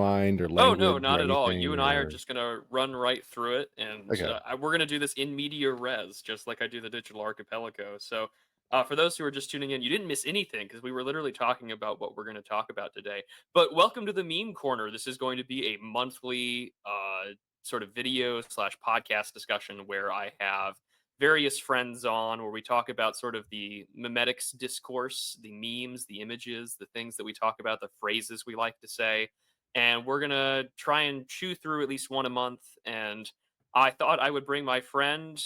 mind or Oh, no, language or not at all. You anything? and I are Or just gonna run right through it, and okay, we're gonna do this in media res, just like I do the Digital Archipelago. So, for those who are just tuning in, you didn't miss anything because we were literally talking about what we're going to talk about today. But welcome to the Meme Corner. This is going to be a monthly sort of video slash podcast discussion where I have various friends on, where we talk about sort of the memetics discourse, the memes, the images, the things that we talk about, the phrases we like to say, and we're gonna try and chew through at least one a month. And I thought I would bring my friend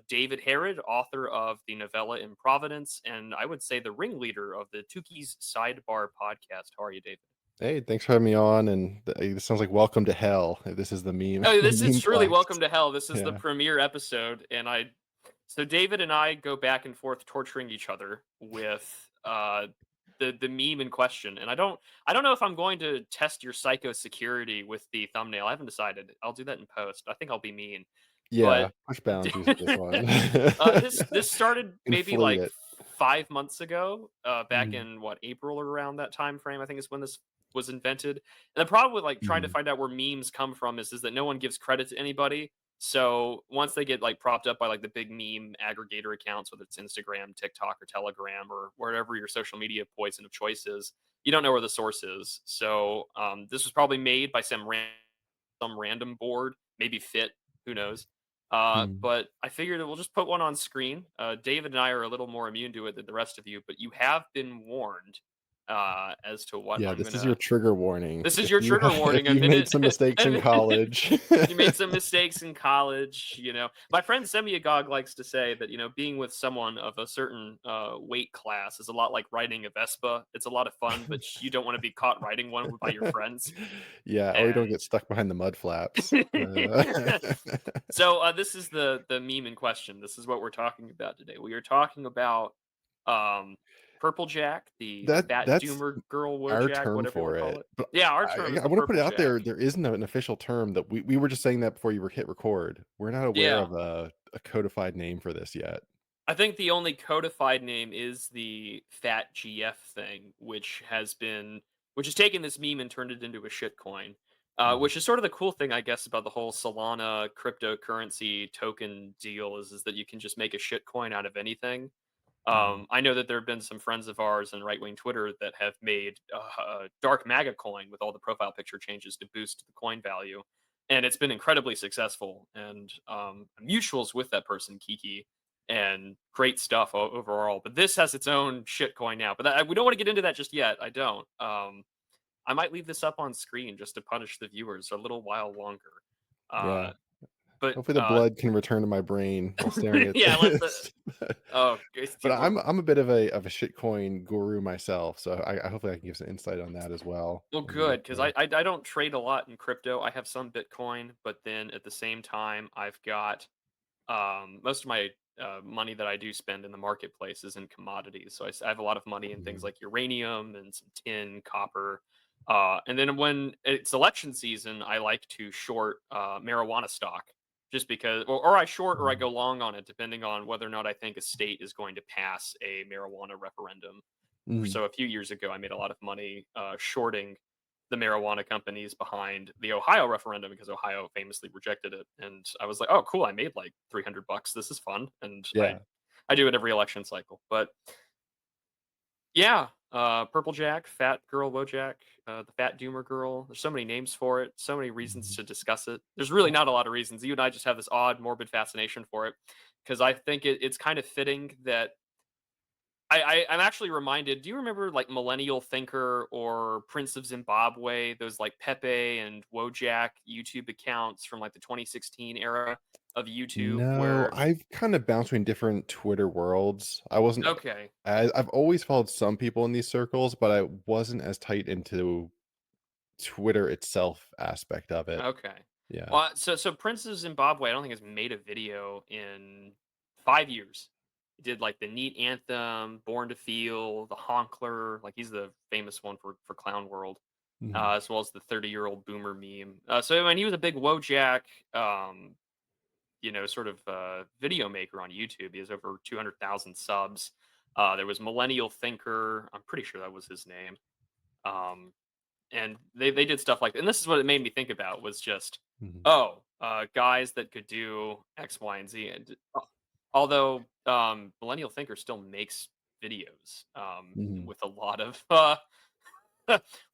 David Herod, author of the novella In Providence, and I would say the ringleader of the Tooky's Sidebar podcast. How are you, David? hey, thanks for having me on. And this sounds like Welcome to Hell. This is the meme, Oh, the this is meme truly class. welcome to hell. This is the Yeah, premiere episode, and so David and I go back and forth torturing each other with the meme in question. And I don't know if I'm going to test your psycho security with the thumbnail. I haven't decided. I'll do that in post. I think I'll be mean. yeah. But Push boundaries with this one. this started maybe Inflate like it. 5 months ago, back Mm, in what, April or around that time frame. I think is when this was invented. And the problem with like trying to mhm, find out where memes come from is that no one gives credit to anybody. So once they get like propped up by like the big meme aggregator accounts, whether it's Instagram, TikTok, or Telegram, or wherever your social media poison of choice is, you don't know where the source is. So this was probably made by some random board, maybe Fit, who knows. mm. But I figured that we'll just put one on screen. David and I are a little more immune to it than the rest of you, but you have been warned as to what Yeah, I'm this is your gonna. trigger warning. This is your trigger If warning. you've made some mistakes in Admit college. you made some mistakes in college. My friend Semiagog likes to say that being with someone of a certain weight class is a lot like riding a Vespa. It's a lot of fun, but you don't want to be caught riding one by your friends. Yeah, or you don't And get stuck behind the mud flaps. so this is the meme in question. This is what we're talking about today. We are talking about um, Purple Jack, the fat That's doomer girl our Wojak, term whatever you want for to call it. it. But Yeah, our term I is I the wanna put Purple it out there, Jack. there isn't an official term that we were just saying that before you were hit record. We're not aware Yeah, of a codified name for this yet. I think the only codified name is the Fat GF thing, which has taken this meme and turned it into a shitcoin. Mhm, Which is sort of the cool thing, I guess, about the whole Solana cryptocurrency token deal is that you can just make a shitcoin out of anything. mhm, I know that there have been some friends of ours in right wing Twitter that have made dark MAGA coin with all the profile picture changes to boost the coin value, and it's been incredibly successful. And mutuals with that person, Kiki, and great stuff overall. But this has its own shit coin now. But we don't want to get into that just yet. I don't. I might leave this up on screen just to punish the viewers a little while longer. yeah. Uh, but Hopefully, the blood can return to my brain while staring at yeah, let's. this. Oh, But I'm a bit of a shitcoin guru myself, so I hopefully I can give some insight on that as well Well, as we go good, because I through. I I don't trade a lot in crypto. I have some Bitcoin, but then at the same time, I've got, most of my, money that I do spend in the marketplace is in commodities. So I have a lot of money in things Mhm, like uranium and some tin, copper, and then when it's election season, I like to short, marijuana stock just because, or I short or I mhm, go long on it, depending on whether or not I think a state is going to pass a marijuana referendum. mhm. So a few years ago, I made a lot of money shorting the marijuana companies behind the Ohio referendum because Ohio famously rejected it. And I was like, oh, cool, I made like $300. This is fun. And I Yeah. I do it every election cycle. But yeah, Purple Jack, Fat Girl Wojak, the Fat Doomer Girl. There's so many names for it, so many reasons Mhm. to discuss it. There's really not a lot of reasons. You and I just have this odd, morbid fascination for it because I think it's kind of fitting that I'm actually reminded. Do you remember like Millennial Thinker or Prince of Zimbabwe? Those like Pepe and Wojak YouTube accounts from like the 2016 era of YouTube. No, Where I've kind of bounced between different Twitter worlds. I wasn't okay, as I've always followed some people in these circles, but I wasn't as tight into Twitter itself aspect of it. okay. Yeah. So Prince of Zimbabwe, I don't think has made a video in 5 years. He did like the Neat Anthem, Born to Feel, the Honkler. Like he's the famous one for Clown World. Mhm. As well as the 30-year-old boomer meme. So when he was a big Wojak, um, sort of video maker on YouTube. He has over 200,000 subs. There was Millennial Thinker. I'm pretty sure that was his name. Um, and they did stuff like, and this is what it made me think about was just, Mhm. oh, guys that could do X, Y, and Z, and although Millennial Thinker still makes videos Mhm. with a lot of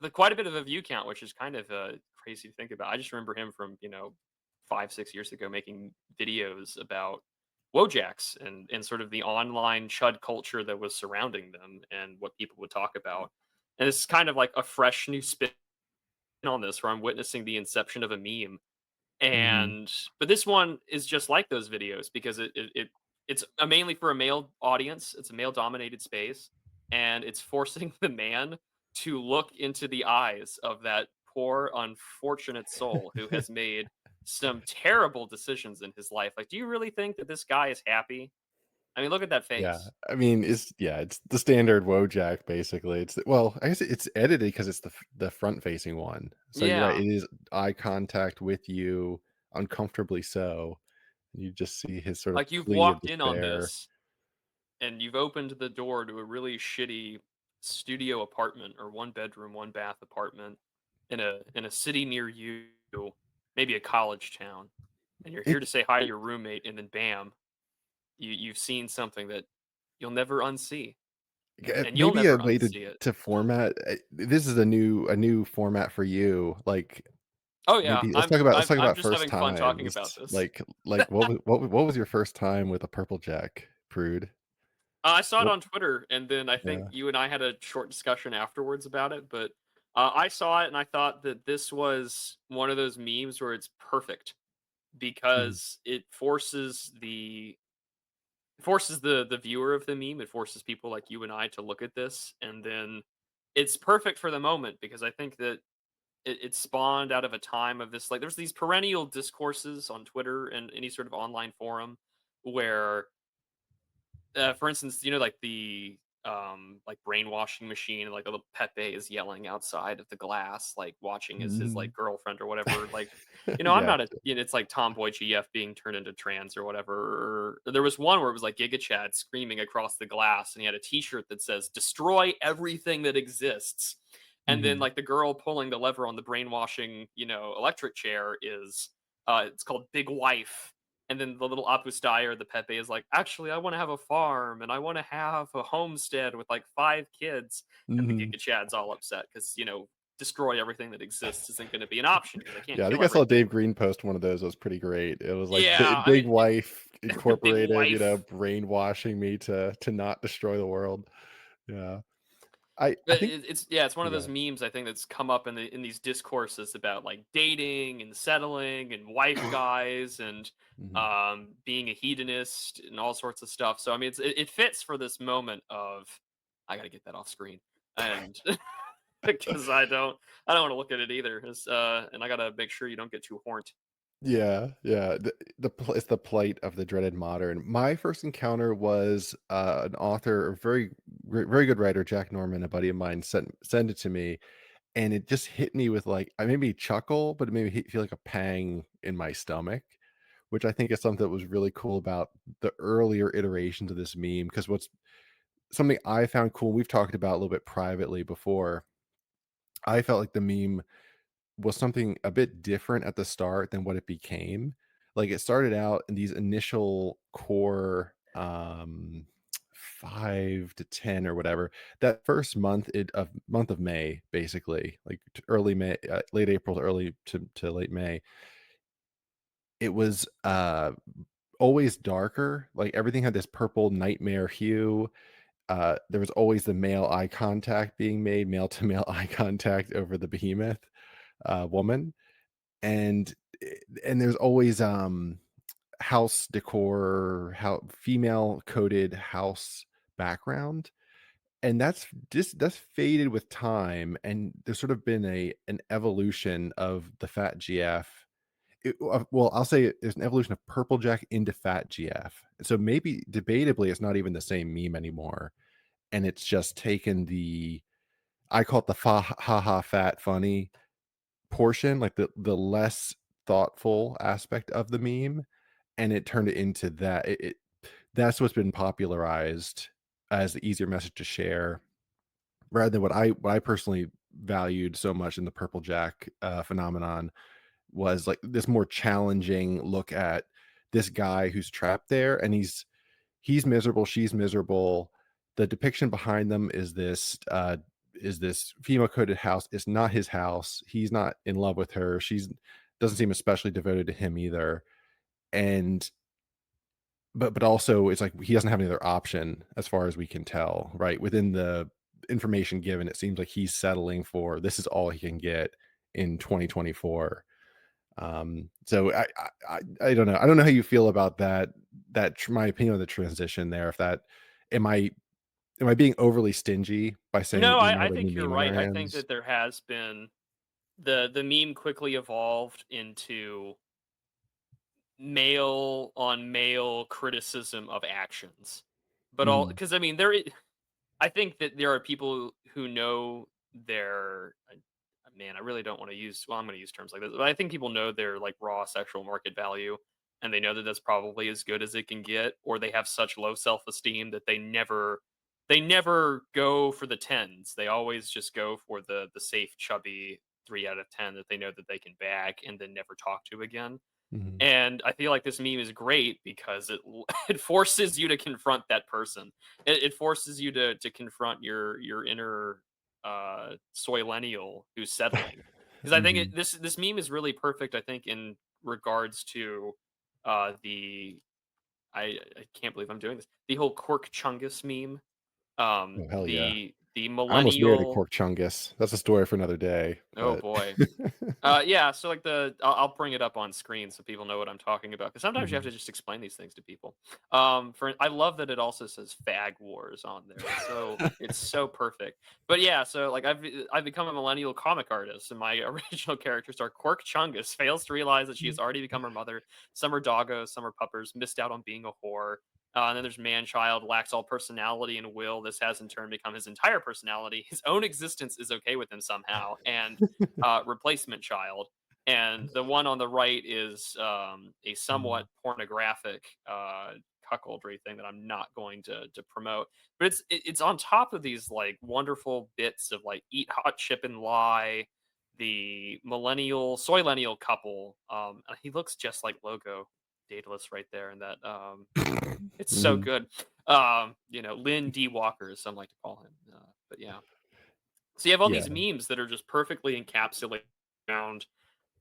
with quite a bit of a view count, which is kind of crazy to think about. I just remember him from 5 6 years ago making videos about Wojaks and sort of the online chud culture that was surrounding them and what people would talk about. And it's kind of like a fresh new spin on this, where I'm witnessing the inception of a meme. Mhm. And but this one is just like those videos because it's mainly for a male audience. It's a male dominated space, and it's forcing the man to look into the eyes of that poor unfortunate soul who has made some terrible decisions in his life. Like, do you really think that this guy is happy? I mean, look at that Yeah, face. I mean, it's the standard Wojak, basically. Well, I guess it's edited because it's the front-facing one. So you're right, Yeah. it is eye contact with you, uncomfortably so. You just see his sort of Like, you've plea of walked in on despair. this and you've opened the door to a really shitty studio apartment or one bedroom, one bath apartment in a city near you, maybe a college town, and you're here to It's say hi to your roommate, and then bam, you've seen something that you'll never unsee, and you'll maybe a never way to unsee it. format this is a new format for you, like, Oh yeah, maybe let's talk I'm about just first having fun talking about times. this. Like, what was your first time with a purple jack, prude? I saw it What on Twitter, and then I think Yeah. you and I had a short discussion afterwards about it. But I saw it, and I thought that this was one of those memes where it's perfect Mhm. because it forces the viewer of the meme. It forces people like you and I to look at this, and then it's perfect for the moment because I think that it spawned out of a time of this. Like, there's these perennial discourses on Twitter and any sort of online forum where for instance, like the like brainwashing machine, like the little Pepe is yelling outside of the glass, like watching his like Mhm. girlfriend or whatever. Like, I'm Yeah. not it's like Tomboy GF being turned into trans or whatever. Or there was one where it was like Giga Chad screaming across the glass, and he had a T-shirt that says "Destroy everything that exists." And then Mhm. like the girl pulling the lever on the brainwashing, electric chair is it's called Big Wife, and then the little Opus Dei, the Pepe, is like, actually, I want to have a farm and I want to have a homestead with like 5 kids. And the Mhm. Giga Chad's all upset because, destroy everything that exists isn't going to be an option because I can't Yeah, I think kill I saw everything. Dave Green post one of those. It was pretty great. It was like Yeah, I Big mean, Wife Big Incorporated, Wife. brainwashing me to not destroy the world. Yeah. I But think it's one of you those got it. memes I think that's come up in these discourses about like dating and settling and wife guys and Mhm. being a hedonist and all sorts of stuff. So I mean, it fits for this moment of I got to get that off screen and because I don't want to look at it either. And I got to make sure you don't get too horned. Yeah, yeah. It's the plight of the dreaded modern. My first encounter was an author, a very good writer, Jack Norman, a buddy of mine, sent it to me, and it just hit me with like, I made me chuckle, but it made me feel like a pang in my stomach, which I think is something that was really cool about the earlier iterations of this meme. Because what's something I found cool, we've talked about a little bit privately before. I felt like the meme was something a bit different at the start than what it became. Like, it started out in these initial core, 5 to 10 or whatever. That first month of May, basically, like, t early May, late April to early to late May, it was, always darker, like, everything had this purple nightmare hue. There was always the male eye contact being made, male to male eye contact over the behemoth, woman. And and there's always house decor, how female coded house background, and that's faded with time, and there's sort of been an evolution of the fat gf. Well, I'll say there's an evolution of purple jack into fat gf, so maybe debatably it's not even the same meme anymore, and it's just taken the, I call it the ha ha fat funny portion, like the less thoughtful aspect of the meme, and it turned it into that. That's what's been popularized as the easier message to share, rather than what I personally valued so much in the Purple Jack phenomenon was like this more challenging look at this guy who's trapped there, and he's miserable, she's miserable. The depiction behind them is this female coded house. It's not his house. He's not in love with her. She's doesn't seem especially devoted to him either. And but also it's like he doesn't have any other option as far as we can tell, right? Within the information given, it seems like he's settling for this is all he can get in 2024. So I don't know. I don't know how you feel about my opinion of the transition there. If that am I am I being overly stingy by saying No, that we now I have a new think you're meme on our right. I think hands? that there has been the meme quickly evolved into male on male criticism of actions. But all Mhm, because I mean I think that there are people who know their man, I really don't want to use well, I'm going to use terms like this, but I think people know their like raw sexual market value and they know that that's probably as good as it can get, or they have such low self-esteem that they never go for the tens. They always just go for the safe chubby 3 out of 10 that they know that they can bag and then never talk to again. mhm. And I feel like this meme is great because it forces you to confront that person. It forces you to confront your inner soylenial who's settling. Because I think Mhm. this meme is really perfect. I think in regards to the I can't believe I'm doing this. The whole Cork Chungus meme. Oh, hell yeah. The I almost married a millennial. Cork Chungus. That's a story for another day, Oh but boy. Yeah, so like I'll bring it up on screen so people know what I'm talking about. Because sometimes you have Mhm. to just explain these things to people. For I love that it also says "fag wars" on there. It's so perfect. But yeah, so like I've become a millennial comic artist, and my original characters are Quirk Chungus fails to realize that she has already become her mother. Some are doggos, some are puppers, missed out on being a whore. And then there's man-child, lacks all personality and will. This has in turn become his entire personality. His own existence is okay with him somehow, and replacement child, and the one on the right is a somewhat Mhm. pornographic cuckoldry thing that I'm not going to promote. But it's on top of these like wonderful bits of like eat hot chip and lie, the millennial soylenial couple. He looks just like Logo Daedalus right there, and that it's so Mhm. good. Lynn D. Walker, as some like to call him. But yeah. So you have all Yeah. these memes that are just perfectly encapsulated around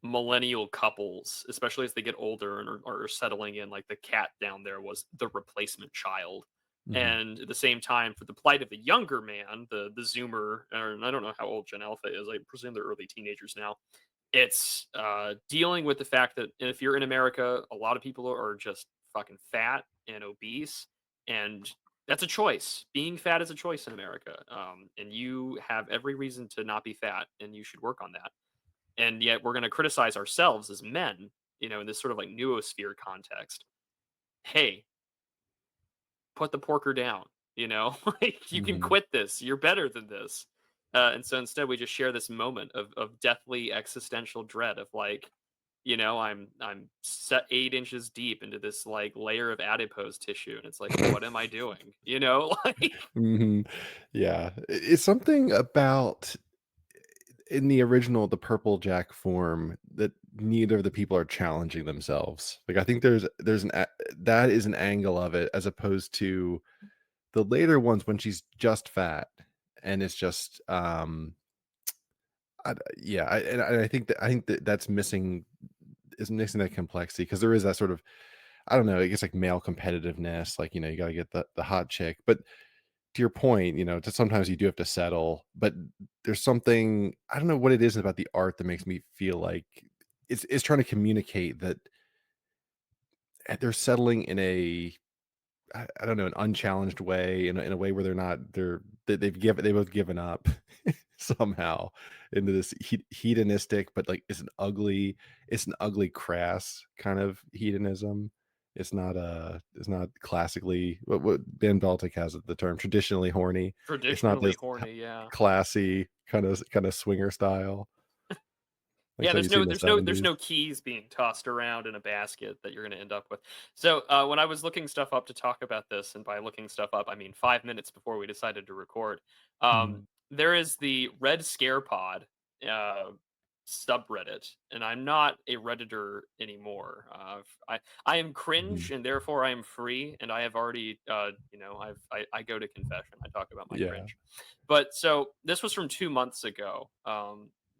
millennial couples, especially as they get older and are settling in. Like the cat down there was the replacement child. Mhm. And at the same time, for the plight of the younger man, the Zoomer, or I don't know how old Gen Alpha is. I presume they're early teenagers now. It's dealing with the fact that if you're in America, a lot of people are just fucking fat and obese, and that's a choice. Being fat is a choice in America, and you have every reason to not be fat, and you should work on that. And yet, we're going to criticize ourselves as men, in this sort of like noosphere context. Hey, put the porker down. Like you can Mhm. quit this. You're better than this. And so instead, we just share this moment of deathly existential dread of like, I'm set 8 inches deep into this like layer of adipose tissue, and it's like, what am I doing? Like Mhm. Yeah. It's something about in the original, the Purple Jack form that neither of the people are challenging themselves. Like, I think there's that is an angle of it as opposed to the later ones when she's just fat and it's just, yeah, I think that that's missing is missing that complexity because there is that sort of I don't know, I guess, like, male competitiveness, like, you gotta get the hot chick, but to your point, just sometimes you do have to settle, but there's something I don't know what it is about the art that makes me feel like it's trying to communicate that they're settling in I don't know, an unchallenged way, in a way where they've both given up somehow into this hedonistic, but, like, it's an ugly, crass kind of hedonism. It's not classically what Dan Baltic has the term traditionally horny. It's not traditionally this horny, yeah. classy kinda swinger style, like Yeah, that you see in the there's 70s. no keys being tossed around in a basket that you're gonna end up with. So, when I was looking stuff up to talk about this, and by looking stuff up, I mean 5 minutes before we decided to record, Mhm. there is the Red Scare Pod uh, subreddit, and I'm not a redditor anymore. I am cringe, Mhm. and therefore I am free, and I have already, I go to confession. I talk about my Yeah. cringe, but so this was from 2 months ago.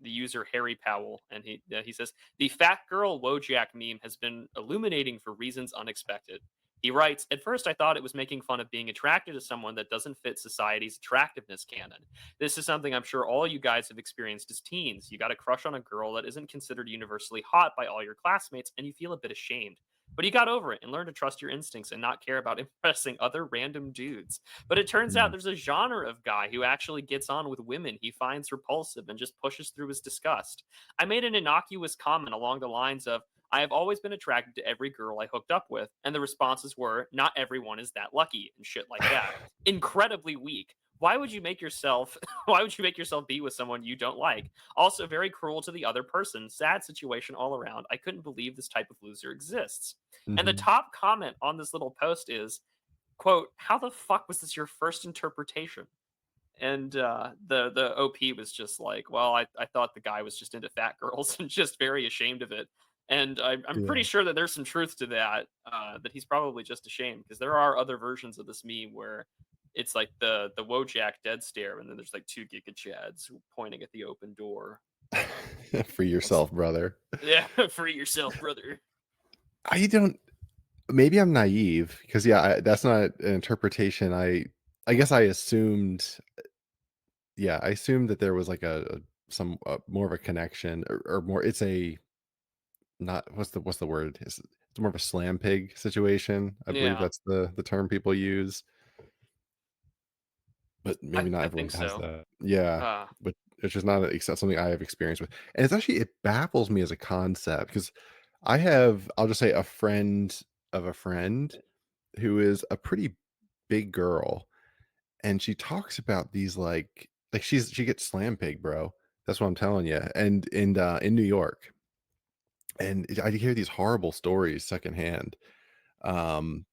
The user Harry Powell, and he says the fat girl Wojak meme has been illuminating for reasons unexpected. He writes, at first I thought it was making fun of being attracted to someone that doesn't fit society's attractiveness canon. This is something I'm sure all you guys have experienced as teens. You got a crush on a girl that isn't considered universally hot by all your classmates, and you feel a bit ashamed. But you got over it and learned to trust your instincts and not care about impressing other random dudes. But it turns out Mhm. there's a genre of guy who actually gets on with women he finds repulsive and just pushes through his disgust. I made an innocuous comment along the lines of, I have always been attracted to every girl I hooked up with, and the responses were, not everyone is that lucky, and shit like that. Incredibly weak. Why would you make yourself why would you make yourself be with someone you don't like? Also very cruel to the other person. Sad situation all around. I couldn't believe this type of loser exists. And the Mhm. top comment on this little post is, quote, how the fuck was this your first interpretation? And the OP was just like, well, I thought the guy was just into fat girls and just very ashamed of it. And I'm pretty Yeah. sure that there's some truth to that. That he's probably just ashamed because there are other versions of this meme where it's like the Wojak dead stare, and then there's like two Giga Chads pointing at the open door. Free That's yourself, brother. yeah, free yourself, brother. I don't maybe I'm naive because, yeah, that's not an interpretation I guess I assumed yeah, I assumed that there was, like, some, more of a connection or more it's a not what's the word? It's more of a slam pig situation. I believe Yeah, that's the term people use, but maybe not I everyone think has so. that. Yeah, Uh, but it's just not something I have experience with, and it's actually it baffles me as a concept because I have I'll just say a friend of a friend who is a pretty big girl, and she talks about these, she gets slam pig, bro. That's what I'm telling you, and in New York, and I hear these horrible stories secondhand, um,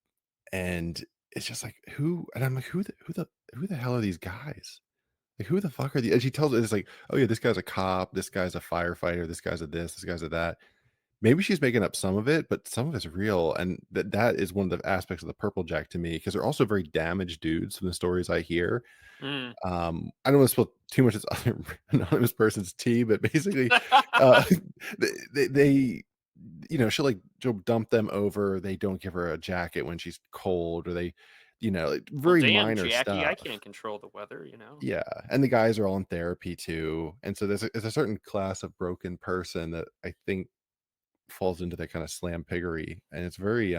and it's just like, who and I'm like, who the hell are these guys? Like, who the fuck are these? And she tells it's like, "Oh, yeah, this guy's a cop, this guy's a firefighter, this guy's a this guy's a that." Maybe she's making up some of it, but some of it's real, and that is one of the aspects of the purple jack to me because 'cause they're also very damaged dudes from the stories I hear. mm. I don't wanna spill too much of this other anonymous person's tea, but basically, uh, they she'll dump them over, they don't give her a jacket when she's cold, or they like, Well, very damn, minor Jackie, I stuff. can't control the weather, you know. Yeah, and the guys are all in therapy too, and so there's a certain class of broken person that I think falls into that kinda slam piggery, and it's very,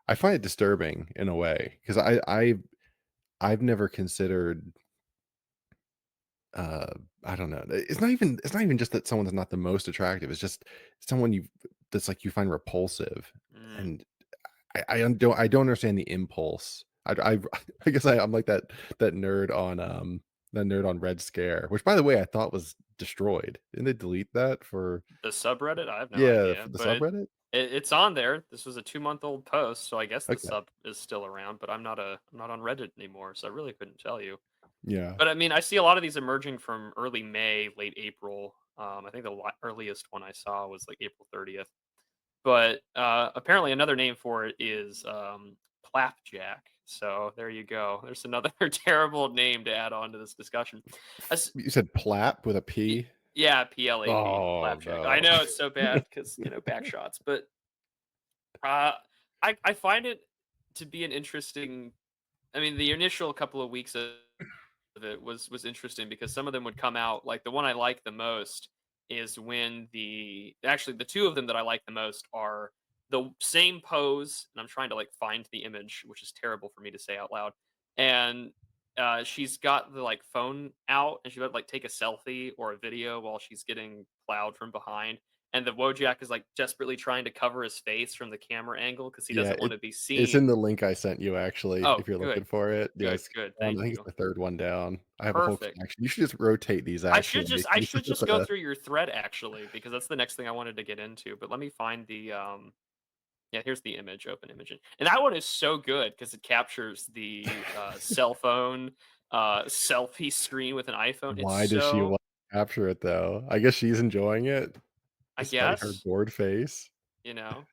I find it disturbing in a way because I've never considered, uh, I don't know, it's not even just that someone's not the most attractive, it's just someone that's, like, you find repulsive, Mm. and I don't understand the impulse. I I guess I'm like that nerd on Red Scare, which, by the way, I thought was destroyed. Didn't they delete that for The subreddit? I have no yeah, idea, for the but subreddit? it's on there. This was a 2-month-old post, so I guess the Okay. sub is still around, but I'm not on Reddit anymore, so I really couldn't tell you. Yeah. But, I mean, I see a lot of these emerging from early May, late April. I think the earliest one I saw was, like, April 30th. But, apparently another name for it is, Plapjack. So, there you go. There's another terrible name to add on to this discussion. As You said Plap with a y P? Yeah, PLAP, Oh, Plapjack. I no. know it's so bad because back shots, but Uh, I find it to be an interesting. I mean, the initial couple of weeks of it was interesting because some of them would come out. Like the one I like the most is when the two of them that I like the most are the same pose, and I'm trying to like find the image, which is terrible for me to say out loud. And she's got the like phone out, and she would like take a selfie or a video while she's getting plowed from behind, and the Wojak is, like, desperately trying to cover his face from the camera angle because he Yeah, doesn't wanna be it's in seen. the link I sent you, actually, Oh, if you're good, looking for it. good, Yes, good, I thank think it's you. the 3rd one down. I have a whole Perfect. collection. You should just rotate these, actually. I should just go through your thread, actually, because that's the next thing I wanted to get into, but let me find yeah, here's the image, open image, and that one is so good because it captures the, cell phone, selfie screen with an iPhone. It's Why does she so, want to capture it though? I guess she's enjoying it, I despite her guess, bored face. you know,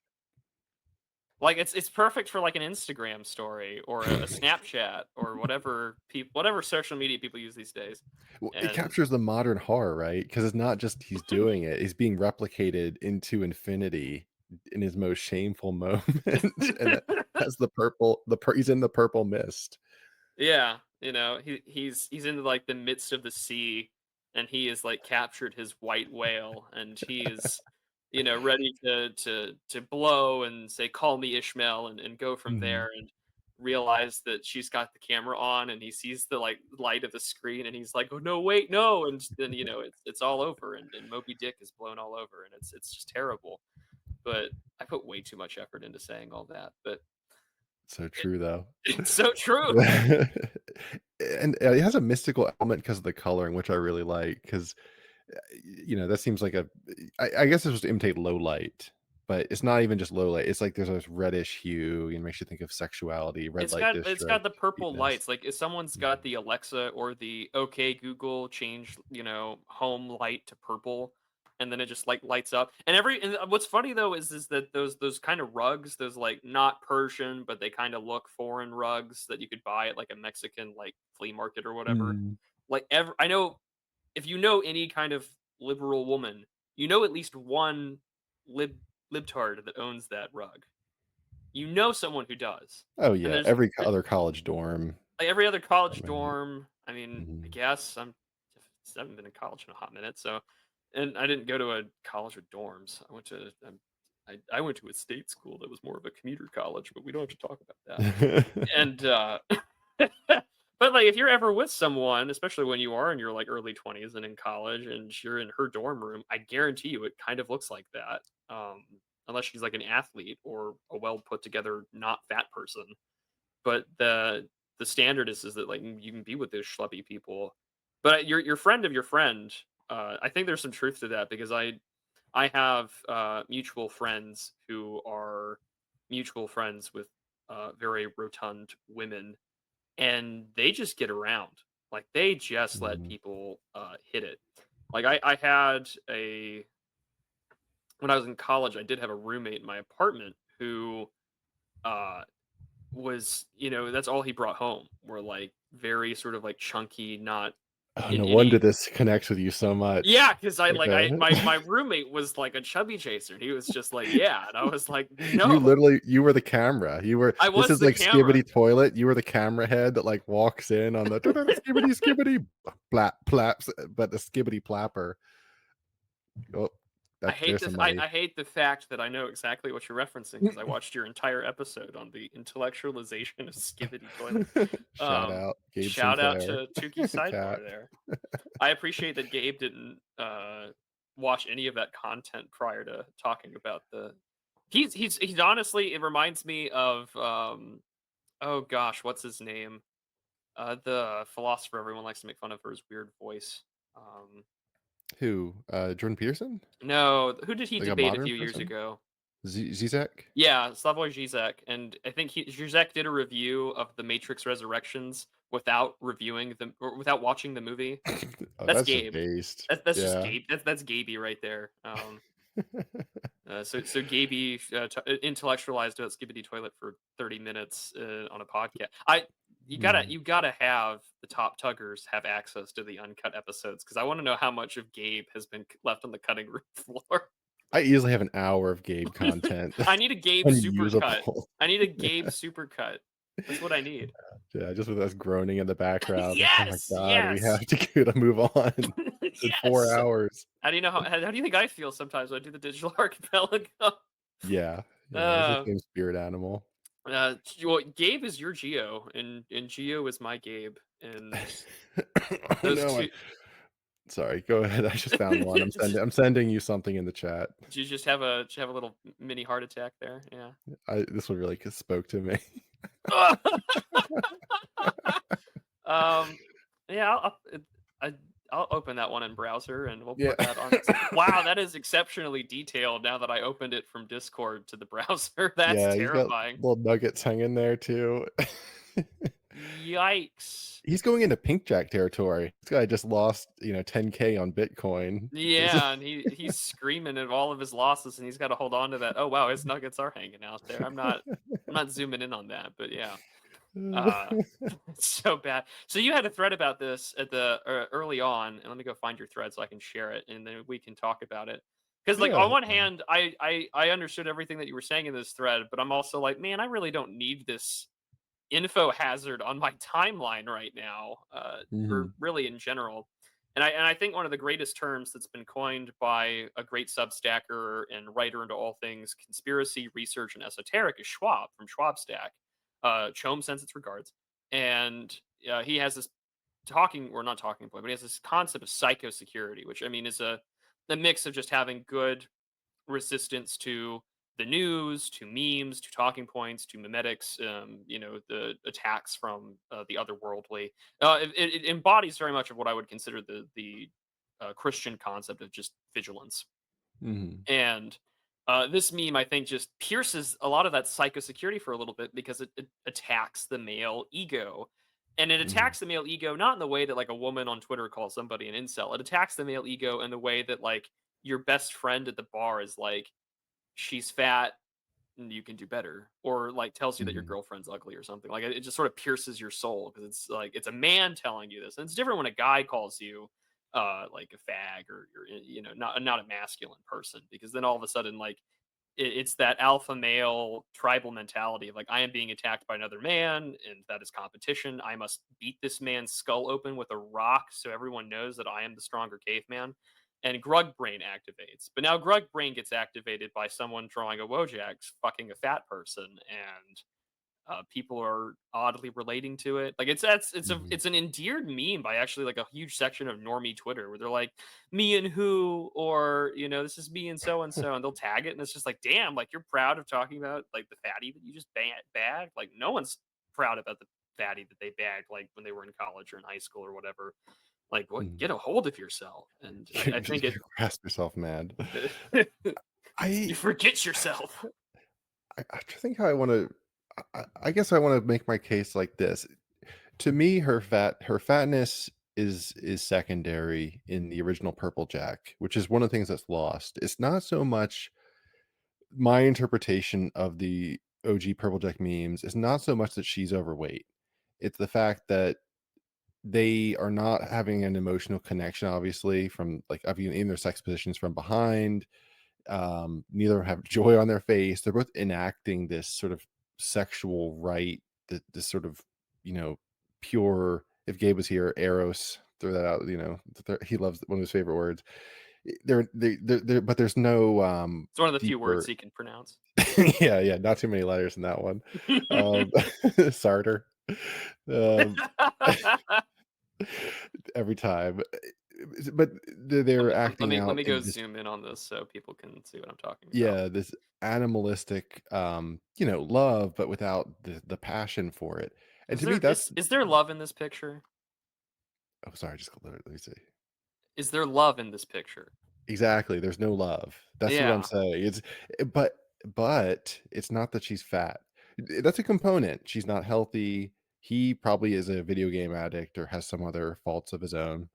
like it's perfect for like an Instagram story or a Snapchat or whatever social media people use these days. Well, it And captures the modern horror, right? Because it's not just he's doing it, he's being replicated into infinity in his most shameful moment, and it has he's in the purple mist. yeah, he's in like the midst of the sea, and he has like captured his white whale, and he is, ready to blow and say, "Call me Ishmael," and go from Mhm. there, and realize that she's got the camera on, and he sees the like light of the screen, and he's like, "Oh no, wait, no!" And then it's all over, and Moby Dick is blown all over, and it's just terrible. But I put way too much effort into saying all that, but So it, true, though. it's so true. And it has a mystical element because of the coloring, which I really like. Because that seems like I guess it's supposed to imitate low light, but it's not even just low light. It's like there's this reddish hue, and makes you think of sexuality, red light It's got district, the purple sweetness. lights, like, if someone's got Mhm. the Alexa or the, "Okay, Google, change, home light to purple," and then it just, like, lights up, what's funny, though, is that those kinda rugs, those, like, not Persian, but they kinda look foreign rugs that you could buy at, like, a Mexican, like, flea market or whatever, Mhm. like, I know if you know any kind of liberal woman, you know at least one libtard that owns that rug. You know someone who does. Oh, And yeah, there's every there other college dorm. like, every other I college mean, dorm, I mean, I mhm. guess I haven't been in college in a hot minute, so and I didn't go to a college with dorms. I went to a state school that was more of a commuter college, but we don't have to talk about that. And, but, like, if you're ever with someone, especially when you are in your, like, early 20s and in college and you're in her dorm room, I guarantee you it kind of looks like that, unless she's, like, an athlete or a well put together, not fat person. But the standard is that, like, you can be with those schlubby people. But your friend of your friend, I think there's some truth to that because I have, mutual friends who are mutual friends with, very rotund women, and they just get around. Like, they just let Mhm. people, hit it. Like, I had a when I was in college, I did have a roommate in my apartment who, uh, that's all he brought home were, like, very sort of, like, chunky, not Oh, in no wonder any. this connects with you so much. Yeah, because I like I Okay. my roommate was like a chubby chaser, and he was just like, "Yeah," and I was like, "No." You were the camera. I This was is the like camera. Skibbity Toilet. You were the camera head that, like, walks in on the skibbity skibbity plap plaps, but the skibbity plapper. Oh, there's I somebody. hate the fact that I know exactly what you're referencing because I watched your entire episode on the intellectualization of Skibidi Toilet. Shout Um, out Gabe Shout out Sinclair. to Tooky's Cat. sidebar there. I appreciate that Gabe didn't, watch any of that content prior to talking about the he's honestly it reminds me of, oh gosh, what's his name? The philosopher everyone likes to make fun of for his weird voice. Um, Who? Jordan Peterson? no, who did he Like a debate a modern few years person? ago? Zizek? Yeah, Slavoj Žižek, and I think Žižek did a review of The Matrix Resurrections without reviewing them or without watching the movie. Oh, That's that's just Gabe. based. That's just Yeah. Gabe. That's Gaby right there. So Gaby intellectualized about Skibbity Toilet for 30 minutes on a podcast. Mhm. You gotta have the top tuggers have access to the uncut episodes because I want to know how much of Gabe has been left on the cutting room floor. I easily have an hour of Gabe content I that's need a Gabe supercut. unusable. I need a Gabe supercut. That's what I need. Yeah, just with us groaning in the background, like, "Oh my Yes, god, we yes, have to move on." It's been 4 yes. hours. How do you think I feel sometimes when I do the digital archipelago? Yeah, yeah, it's the Uh, same spirit animal. well, Gabe is your Geo, and Geo is my Gabe, and Oh, those no, two. sorry, go ahead, I just found one. I'm sending you something in the chat. Did you just have a little mini heart attack there? Yeah. This one really spoke to me. um, yeah, I, I'll open that one in browser, and we'll Yeah. put that on. Wow, that is exceptionally detailed. Now that I opened it from Discord to the browser, that's Yeah, he's got terrifying. little nuggets hanging there too. Yikes. He's going into pink jack territory. This guy just lost, 10K on Bitcoin. Yeah, and he's screaming at all of his losses, and he's gotta hold on to that. Oh, wow, his nuggets are hanging out there. I'm not zooming in on that, but yeah. Uh, it's so bad. So you had a thread about this at the early on, and let me go find your thread so I can share it, and then we can talk about it. Because, like, Yeah, on one yeah. hand, I understood everything that you were saying in this thread, but I'm also like, man, I really don't need this info hazard on my timeline right now, or Mhm, really in general. And I think one of the greatest terms that's been coined by a great Substacker and writer into all things conspiracy research and esoteric is Schwab from Schwabstack. Chom sends its regards, and he has this talking or not talking point, but he has this concept of psychosecurity, which I mean is a mix of just having good resistance to the news, to memes, to talking points, to memetics, the attacks from the otherworldly. It embodies very much of what I would consider the Christian concept of just vigilance. mhm, And this meme, I think, just pierces a lot of that psychosecurity for a little bit because it attacks the male ego. And it mhm, attacks the male ego not in the way that like a woman on Twitter calls somebody an incel. It attacks the male ego in the way that like your best friend at the bar is like, she's fat and you can do better, or like tells you that your mhm, girlfriend's ugly or something. Like it just sort of pierces your soul because it's like it's a man telling you this, and it's different when a guy calls you like a fag or you're not a masculine person, because then all of a sudden like it's that alpha male tribal mentality of like I am being attacked by another man and that is competition. I must beat this man's skull open with a rock so everyone knows that I am the stronger caveman. And Grug brain activates. But now Grug brain gets activated by someone drawing a Wojak fucking a fat person, and people are oddly relating to it. Like mhm, it's an endeared meme by actually like a huge section of normie Twitter where they're like me and who, or this is me and so, and they'll tag it, and it's just like damn, like you're proud of talking about like the fatty that you just bagged. Like no one's proud about the fatty that they bagged like when they were in college or in high school or whatever. Like what? mhm. Get a hold of yourself, and I think it. Grasp yourself, mad. You I forget yourself. I think how I wanna I guess I wanna make my case like this. To me, her fatness is secondary in the original Purple Jack, which is one of the things that's lost. It's not so much my interpretation of the OG Purple Jack memes is not so much that she's overweight. It's the fact that they are not having an emotional connection, obviously, from like of in their sex positions from behind. Neither have joy on their face. They're both enacting this sort of sexual rite, that this sort of, you know, pure. If Gabe was here, Eros, throw that out. He loves one of his favorite words. But there's no It's one of the few words deeper. he can pronounce. Yeah, yeah, not too many letters in that one. Um, Sarter. Um, every time, but they're Let acting me let out me go in this. zoom in on this so people can see what I'm talking about. Yeah, this animalistic, love, but without the passion for it. And Is to me, there that's is there love in this picture? oh, sorry, just let me see. Is there love in this picture? Exactly, there's no love. That's what I'm Yeah. saying. But it's not that she's fat. That's a component. She's not healthy. He probably is a video game addict or has some other faults of his own.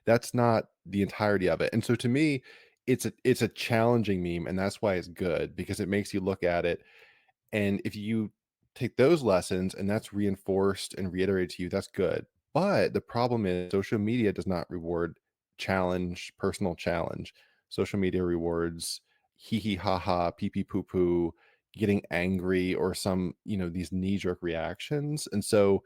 That's not the entirety of it. And so to me, it's a challenging meme, and that's why it's good because it makes you look at it. And if you take those lessons and that's reinforced and reiterated to you, that's good. But the problem is social media does not reward challenge, personal challenge. Social media rewards hee hee ha ha, pee pee poo poo, getting angry or some, these knee jerk reactions. And so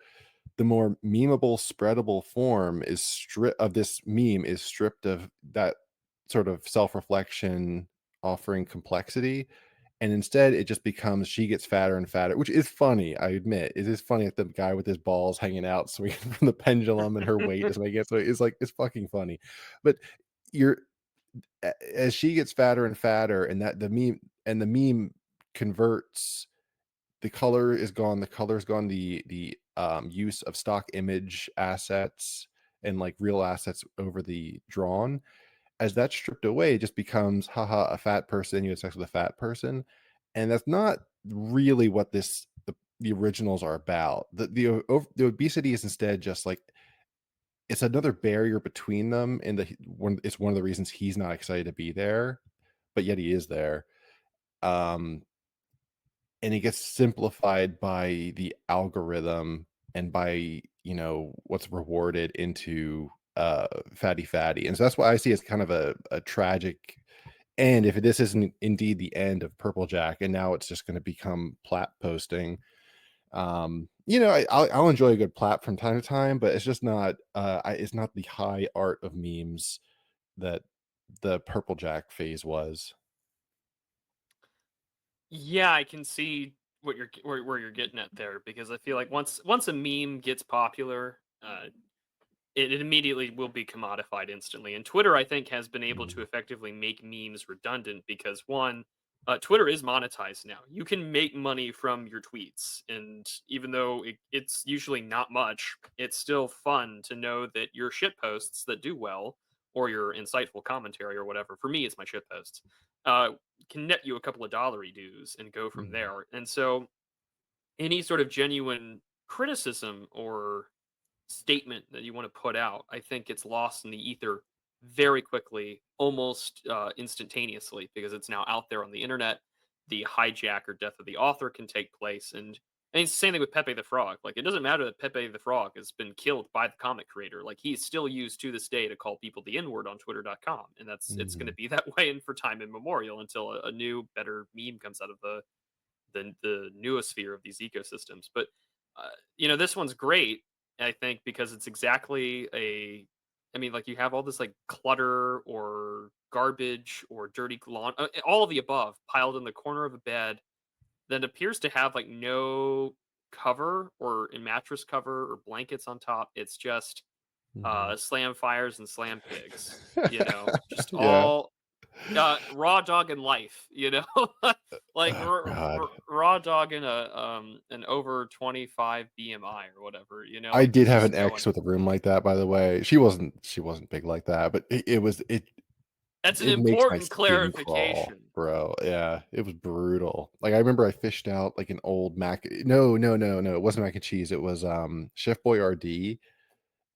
the more memeable, spreadable form is stripped of this meme is stripped of that sort of self-reflection, offering complexity, and instead it just becomes she gets fatter and fatter, which is funny. I admit it is funny that the guy with his balls hanging out swinging from the pendulum and her weight is making it so it's like it's fucking funny. But you're as she gets fatter and fatter, and that the meme converts, the color is gone, the color's gone, the use of stock image assets and, like, real assets over the drawn. As that's stripped away, it just becomes, haha, a fat person, you had sex with a fat person, and that's not really what this the originals are about. The obesity is instead just like it's another barrier between them, and it's one of the reasons he's not excited to be there, but yet he is there. Um, and it gets simplified by the algorithm and by, what's rewarded into fatty. And so that's why I see as kind of a tragic end if this isn't indeed the end of Purple Jack, and now it's just going to become plat posting. I'll enjoy a good plat from time to time, but it's just not it's not the high art of memes that the Purple Jack phase was. Yeah, I can see what where you're getting at there, because I feel like once a meme gets popular, it immediately will be commodified instantly. And Twitter, I think, has been able to Mm, effectively make memes redundant because one, Twitter is monetized now. You can make money from your tweets, and even though it's usually not much, it's still fun to know that your shit posts that do well, or your insightful commentary or whatever. For me, it's my shit posts. Uh, can net you a couple of dollary dues and go from mhm, there. And so, any sort of genuine criticism or statement that you want to put out, I think gets lost in the ether very quickly, almost instantaneously, because it's now out there on the internet. The hijack or death of the author can take place, and it's the same thing with Pepe the Frog. Like, it doesn't matter that Pepe the Frog has been killed by the comic creator. Like, he's still used to this day to call people the N word on Twitter.com, and it's going to mhm, be that way and for time immemorial until a new, better meme comes out of the noosphere of these ecosystems. But this one's great, I think, because it's exactly a. I mean, like, you have all this like clutter or garbage or dirty lawn, all of the above piled in the corner of a bed that appears to have like no cover or a mattress cover or blankets on top. It's just mhm. Slamfires and Slampigs, just Yeah. all raw dog in life, like Oh god. raw dog in a an over 25 BMI or whatever, I like did he's have just an going. ex with a room like that, by the way. She wasn't big like that, but That's an it makes my important skin crawl, clarification. bro. Yeah, it was brutal. Like, I remember I fished out, like, an old mac no, it wasn't mac and cheese, it was, Chef Boyardee,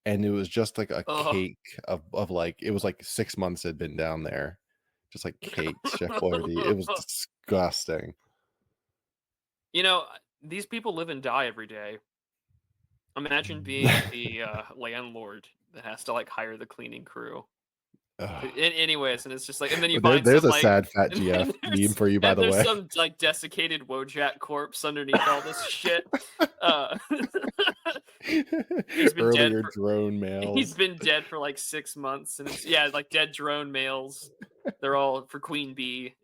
and it was just, like, a Oh. cake of, like it was, like, 6 months had been down there. Just, like, caked Chef Boyardee. It was disgusting. These people live and die every day. Imagine Mm. being the landlord that has to like hire the cleaning crew. Ugh. Anyways, and it's just like, and then you There's find some a like, sad fat and then GF meme for you, by and the there's way. some like desiccated Wojak corpse underneath all this shit. Uh, he's been dead Earlier for drone he's males. been dead for like 6 months, and it's yeah, like dead drone males. They're all for Queen Bee.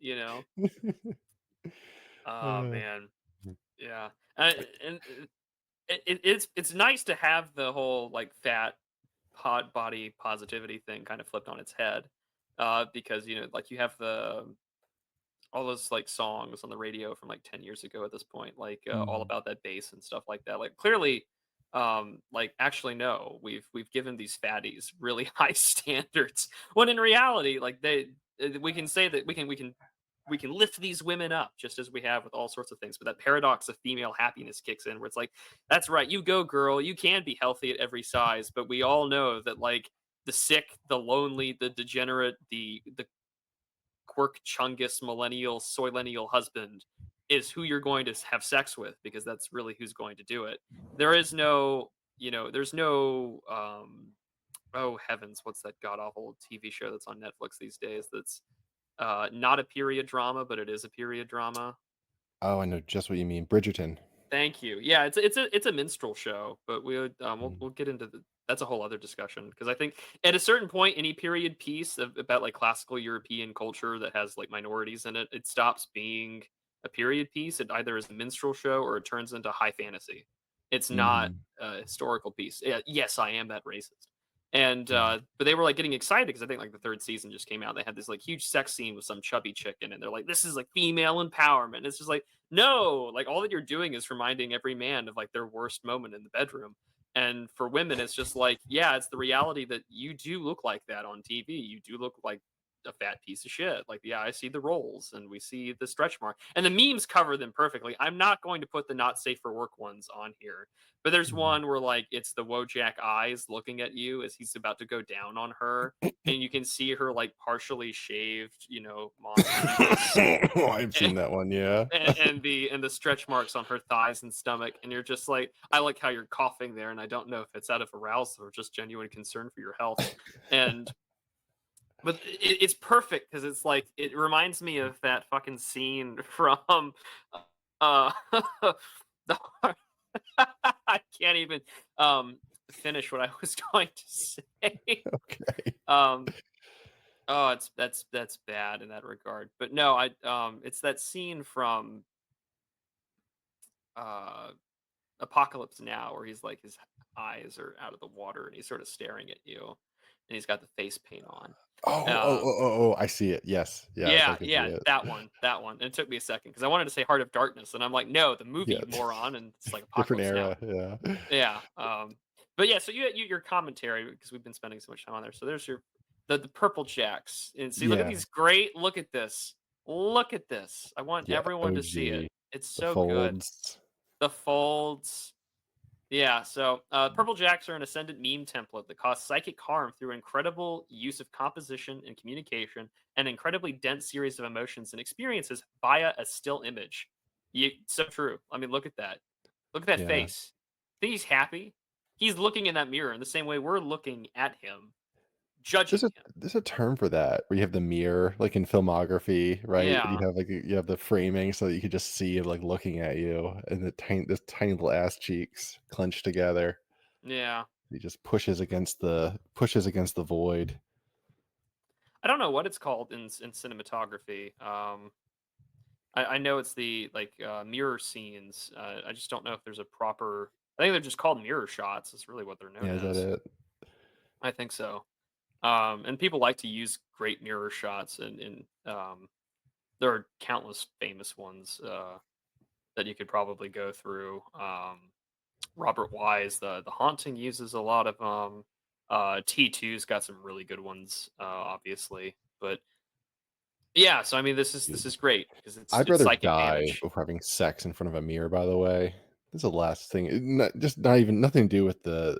Oh Uh, man, yeah, and it's nice to have the whole like fat hot body positivity thing kind of flipped on its head, because like you have the all those like songs on the radio from like 10 years ago at this point, like all mhm, about that bass and stuff like that. Like, clearly, like, actually, no, we've given these fatties really high standards, when in reality, like, we can say that we can lift these women up just as we have with all sorts of things. But that paradox of female happiness kicks in, where it's like, that's right, you go, girl, you can be healthy at every size, but we all know that, like, the sick, the lonely, the degenerate, the quirk chungus millennial soylenial husband is who you're going to have sex with, because that's really who's going to do it. There is no, there's no oh heavens, what's that god awful TV show that's on Netflix these days that's not a period drama, but it is a period drama. oh, I know just what you mean, Bridgerton. Thank you. Yeah, it's a minstrel show, but we'll Mm, we'll get into that's a whole other discussion, because I think at a certain point, any period piece about like classical European culture that has like minorities in it, it stops being a period piece. It either is a minstrel show or it turns into high fantasy. It's not mhm, a historical piece. Yeah, yes, I am that racist. And mm. but they were like getting excited because I think like the third season just came out. They had this like huge sex scene with some chubby chicken, and they're like, "This is like female empowerment." It's just like, no, like, all that you're doing is reminding every man of like their worst moment in the bedroom. And for women, it's just like, yeah, it's the reality that you do look like that on TV. You do look like a fat piece of shit. Like, yeah, I see the rolls and we see the stretch mark. And the memes cover them perfectly. I'm not going to put the not safe for work ones on here. But there's Mhm. one where like it's the Wojak eyes looking at you as he's about to go down on her. And you can see her like partially shaved, monster face. Oh, I've seen that one, yeah. And the stretch marks on her thighs and stomach, and you're just like, I like how you're coughing there, and I don't know if it's out of arousal or just genuine concern for your health. And but it's perfect because it's like it reminds me of that fucking scene from uh the I can't even finish what I was going to say. Okay. um oh, that's bad in that regard. But no, it's that scene from uh Apocalypse Now, where he's like his eyes are out of the water and he's sort of staring at you, and he's got the face paint on. Um, I see it, yes. Yes, I yeah, can see yeah, it. that one. And it took me a second because I wanted to say Heart of Darkness, and I'm like, no, the Yeah. movie moron, and it's like Different Apocalypse Now. era, yeah. Yeah. But yeah, so your commentary because we've been spending so much time on there. So there's the purple jacks, and see, look at Yeah, these great. Look at this. Look at this. I want yeah, everyone to see it. OG. It's The so good. folds. The folds. Yeah, so purple jacks are an ascendant meme template that cause psychic harm through incredible use of composition and communication, and incredibly dense series of emotions and experiences via a still image. So true. I mean, look at that. Look at that Yeah. face. Think he's happy? He's looking in that mirror in the same way we're looking at him, There's judging a him. there's a term for that, where you have the mirror, like in filmography, right? And you Yeah, have, like, you have the framing so that you could just see him, like, looking at you, and the tiny little ass cheeks clenched together. yeah. He just pushes against the void. I don't know what it's called in cinematography. I know it's the like mirror scenes. I just don't know if there's a proper. I think they're just called mirror shots. Is really what they're known Yeah, is that as. it? I think so. And people like to use great mirror shots, and there are countless famous ones that you could probably go through. Robert Wise, the Haunting uses a lot of them. T2's got some really good ones, obviously, but yeah. So I mean, this is great because it's I'd it's rather psychic die damage. before having sex in front of a mirror, by the way. That's the last thing. Not even nothing to do with the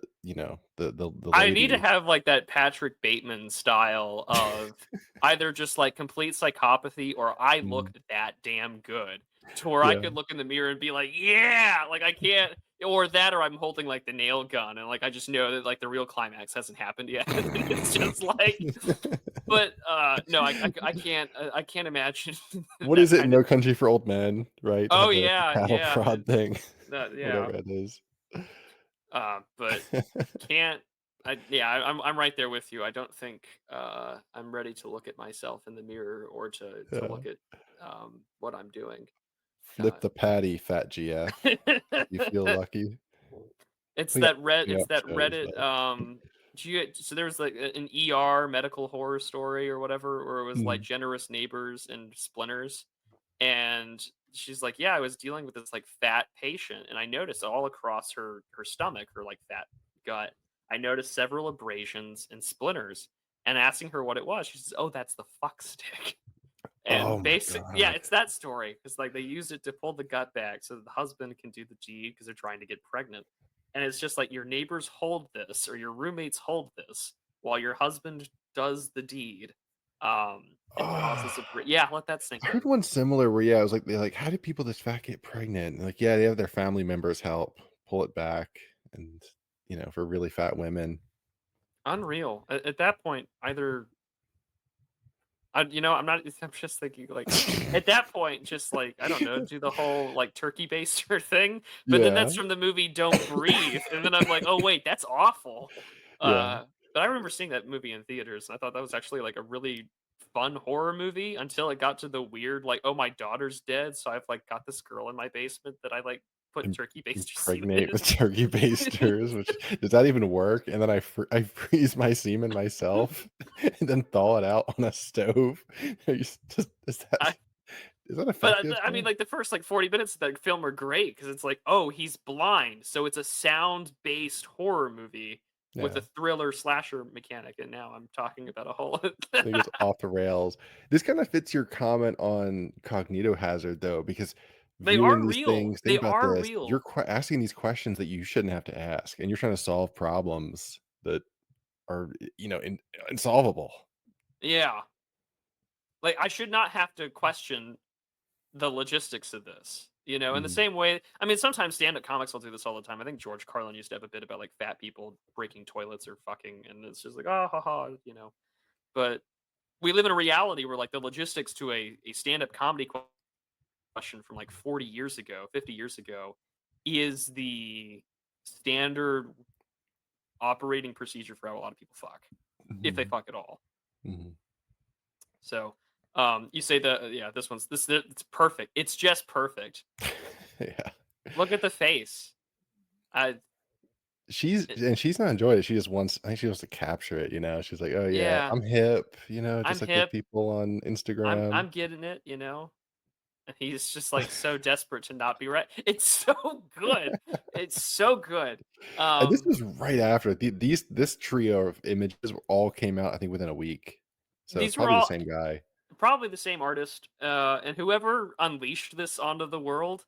I need to lady. have, like, that Patrick Bateman style of either just, like, complete psychopathy or I look Mm, that damn good to where I yeah. could look in the mirror and be like, "Yeah!" Like, I can't or that or I'm holding, like, the nail gun and, like, I just know that, like, the real climax hasn't happened yet. It's just like but, no, I can't I can't imagine What that is it in kind of No Country for Old Men, right? To Oh, have the yeah, cattle yeah, prod thing, yeah. whatever it is. But can't yeah, I'm right there with you. I don't think I'm ready to look at myself in the mirror or to Yeah. look at what I'm doing. Flip the patty, fat GF. You feel lucky. Putting up putting It's up that shows, Reddit though. so there was like an ER medical horror story or whatever where it was like Mhm. generous neighbors and splinters, and she's like, yeah, I was dealing with this like fat patient and I noticed all across her stomach, her like fat gut, I noticed several abrasions and splinters, and asking her what it was, she says, oh, that's the fuck stick. Oh And my yeah, god. it's that story. It's like they used it to pull the gut back so that the husband can do the deed because they're trying to get pregnant. And it's just like your neighbors hold this or your roommates hold this while your husband does the deed. And causes a yeah, let that sink I heard in. one similar where, yeah, I was like, they're like, "How do people this fat get pregnant?" And like, yeah, they have their family members help pull it back and, for really fat women. Unreal. At that point, either I'm not. I'm just thinking like at that point, just like I don't know, do the whole like turkey baster thing. But then Yeah, that's from the movie Don't Breathe, and then I'm like, oh wait, that's awful. yeah. But I remember seeing that movie in theaters, and I thought that was actually like a really fun horror movie until it got to the weird like, oh my daughter's dead, so I've like got this girl in my basement that I like put Im turkey baster semen Impregnate with turkey in. basters, which does that even work? And then I freeze my semen myself and then thaw it out on a stove. Are you s just is that But, effective, I mean, though? like, the first, like, 40 minutes of that film are great because it's like, "Oh, he's blind," so it's a sound-based horror movie, with a Yeah. thriller slasher mechanic, and now I'm talking about a whole. I think it's off the rails. This kinda fits your comment on cognito-hazard, though, because They viewing are these real. things, think They about are this, you're real. asking these questions that you shouldn't have to ask, and you're trying to solve problems that are, insolvable. Yeah. Like, I should not have to question the logistics of this, in the Mhm. same way. I mean, sometimes stand-up comics will do this all the time. I think George Carlin used to have a bit about, like, fat people breaking toilets or fucking, and it's just like, "Ah, ha, ha," but we live in a reality where, like, the logistics to a stand-up comedy question from, like, 40 years ago, 50 years ago is the standard operating procedure for how a lot of people fuck, if they Mhm. fuck at all. Mhm. So, you say that, yeah, it's perfect. It's just perfect. Yeah. Look at the face. I it She's not enjoying it, she just wants I think she wants to capture it, She's like, "Oh, yeah, Yeah, I'm hip," I'm just like the hip. people on Instagram. I'm getting it. And he's just, like, so desperate to not be right. It's so good. It's so good. And this Um, was right after this trio of images all came out, I think, within a week. So it's these were probably the all same guy. probably the same artist, and whoever unleashed this onto the world,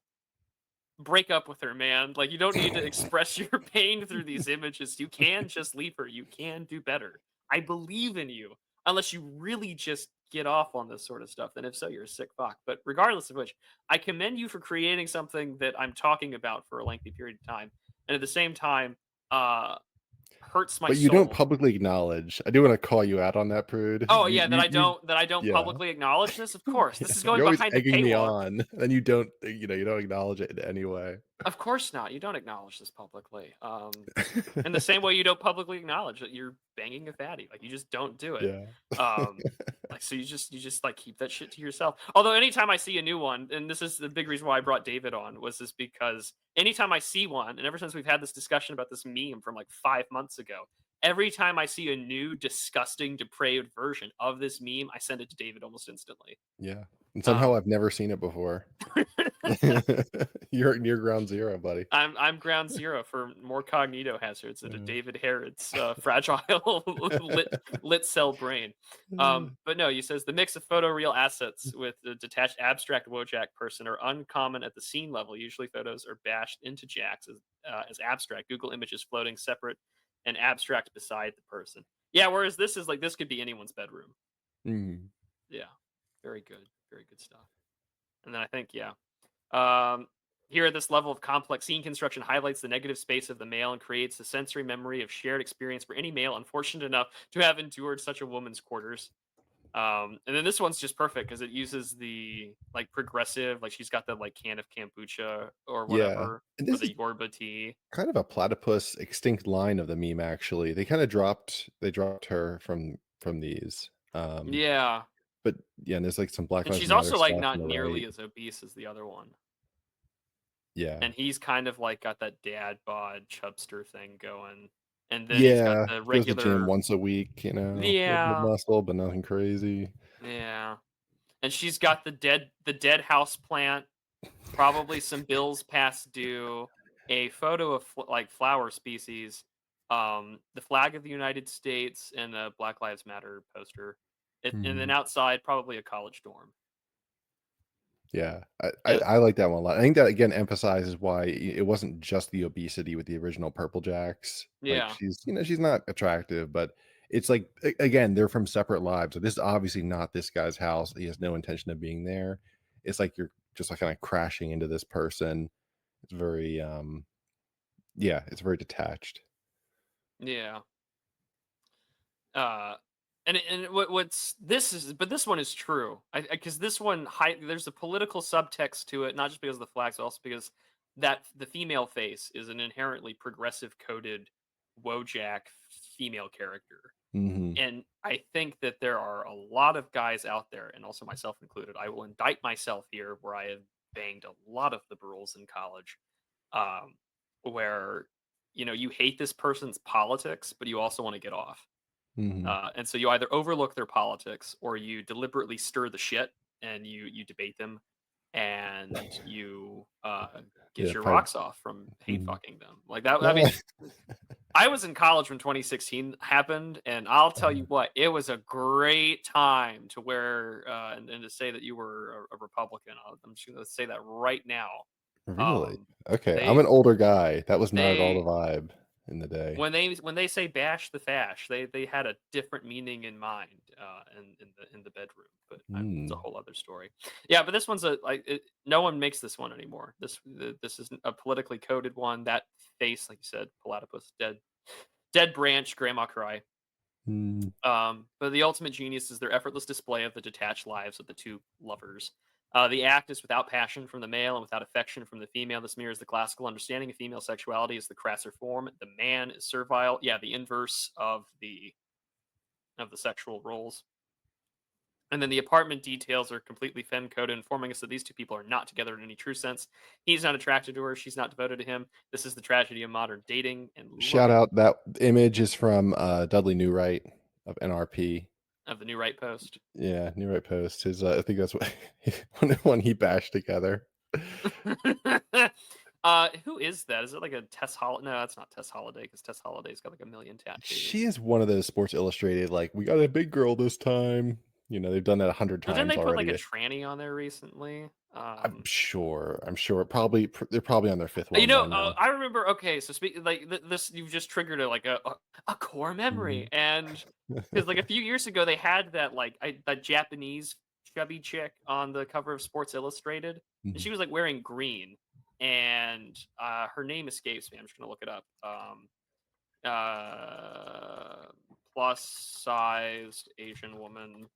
break up with her, man. Like, you don't need to express your pain through these images. You can just leave her. You can do better. I believe in you. Unless you really just get off on this sort of stuff, then if so, you're a sick fuck. But regardless of which, I commend you for creating something that I'm talking about for a lengthy period of time, and at the same time, uh, hurts my But you don't soul. publicly acknowledge. I do wanna call you out on that, prude. Oh You yeah, you you that I don't yeah. publicly acknowledge this. Of course, Yeah. this is going You're always behind a egging me paywall. on, and you don't, you don't acknowledge it in any way. Of course not. You don't acknowledge this publicly. In the same way you don't publicly acknowledge that you're banging a fatty, like, you just don't do it. Yeah. Um, like, so you just, like, keep that shit to yourself. Although anytime I see a new one, and this is the big reason why I brought David on, was just because anytime I see one, and ever since we've had this discussion about this meme from, like, 5 months ago, every time I see a new disgusting, depraved version of this meme, I send it to David almost instantly. Yeah. And somehow Um I've never seen it before. You're ground zero, buddy. I'm ground zero for more cognito hazards at a Yeah. David Harrod's fragile lit cell brain. But no, he says the mix of photoreal assets with the detached abstract Wojak person are uncommon at the scene level. Usually, photos are bashed into jacks as abstract. Google images floating separate and abstract beside the person. Yeah, whereas this is like this could be anyone's bedroom. Mhm. Yeah, very good stuff. And then I think um, here, this level of complex scene construction highlights the negative space of the male and creates a sensory memory of shared experience for any male unfortunate enough to have endured such a woman's quarters. And then this one's just perfect because it uses the like progressive, like she's got the like can of kombucha or Yeah. whatever, And or this is the Yorba tea. kind of a platypus extinct line of the meme, actually. They dropped her from these. Yeah, But yeah, and there's like some Black and Lives she's Matter also like stuff on not the right. nearly as obese as the other one, Yeah. and he's kind of like got that dad bod chubster thing going, and then he's got Yeah. the Goes to the gym regular. once a week, a little bit of Yeah, muscle, but nothing crazy. yeah. And she's got the dead house plant, probably some bills past due, a photo of like flower species, the flag of the United States, and a Black Lives Matter poster. And then Mhm. outside, probably a college dorm. Yeah, I I Uh, I like that one a lot. I think that again emphasizes why it wasn't just the obesity with the original Purple Jacks. Like yeah, she's not attractive, but it's like again, they're from separate lives. So this is obviously not this guy's house. He has no intention of being there. It's like you're just like kind of crashing into this person. It's very yeah, it's very detached. yeah. Uh, and what's this is, but this one is true. I because this one there's a political subtext to it, not just because of the flags, but also because that the female face is an inherently progressive coded Wojak female character. Mhm. And I think that there are a lot of guys out there, and also myself included. I will indict myself here, where I have banged a lot of liberals in college, um, where you hate this person's politics, but you also want to get off. Mhm. And so you either overlook their politics or you deliberately stir the shit and you debate them and you get Yeah, your probably. rocks off from hate Mhm. fucking them like that. I No. mean, I was in college when 2016 happened, and I'll tell you what, it was a great time to wear and to say that you were a Republican. I'm just gonna say that right now. Really? Um, Okay, I'm they an older guy. That was not at all they the vibe in the day. when they say bash the fash, they had a different meaning in mind in the bedroom. But it's a Mm, whole other story. Yeah, but this one's a like no one makes this one anymore. This is a politically coded one. That face, like you said, platypus, dead branch, grandma cry. mm. But the ultimate genius is their effortless display of the detached lives of the two lovers. The act is without passion from the male and without affection from the female. This mirrors the classical understanding of female sexuality as the crasser form. The man is servile. Yeah, the inverse of the sexual roles. And then the apartment details are completely femme coded, informing us that these two people are not together in any true sense. He's not attracted to her. She's not devoted to him. This is the tragedy of modern dating and Shout loving out, that image is from, Dudley Newright of NRP. of the new right post. Yeah, Newright Post. His, I think that's what when he bashed together. Who is that? Is it like a Tess Holiday? No, that's not Tess Holiday because Tess Holiday's got like a million She tattoos. is one of those Sports Illustrated, like, "We got a big girl this time." They've done that 100 But didn't times they put like a already. tranny on there recently? I'm sure. They're probably on their 5th You one know, by now. I remember. Okay, so speak like this. You've just triggered a core memory, Mhm. and because like a few years ago they had that that Japanese chubby chick on the cover of Sports Illustrated, and Mhm. she was like wearing green, and her name escapes me. I'm just gonna look it up. Uh, plus sized Asian woman.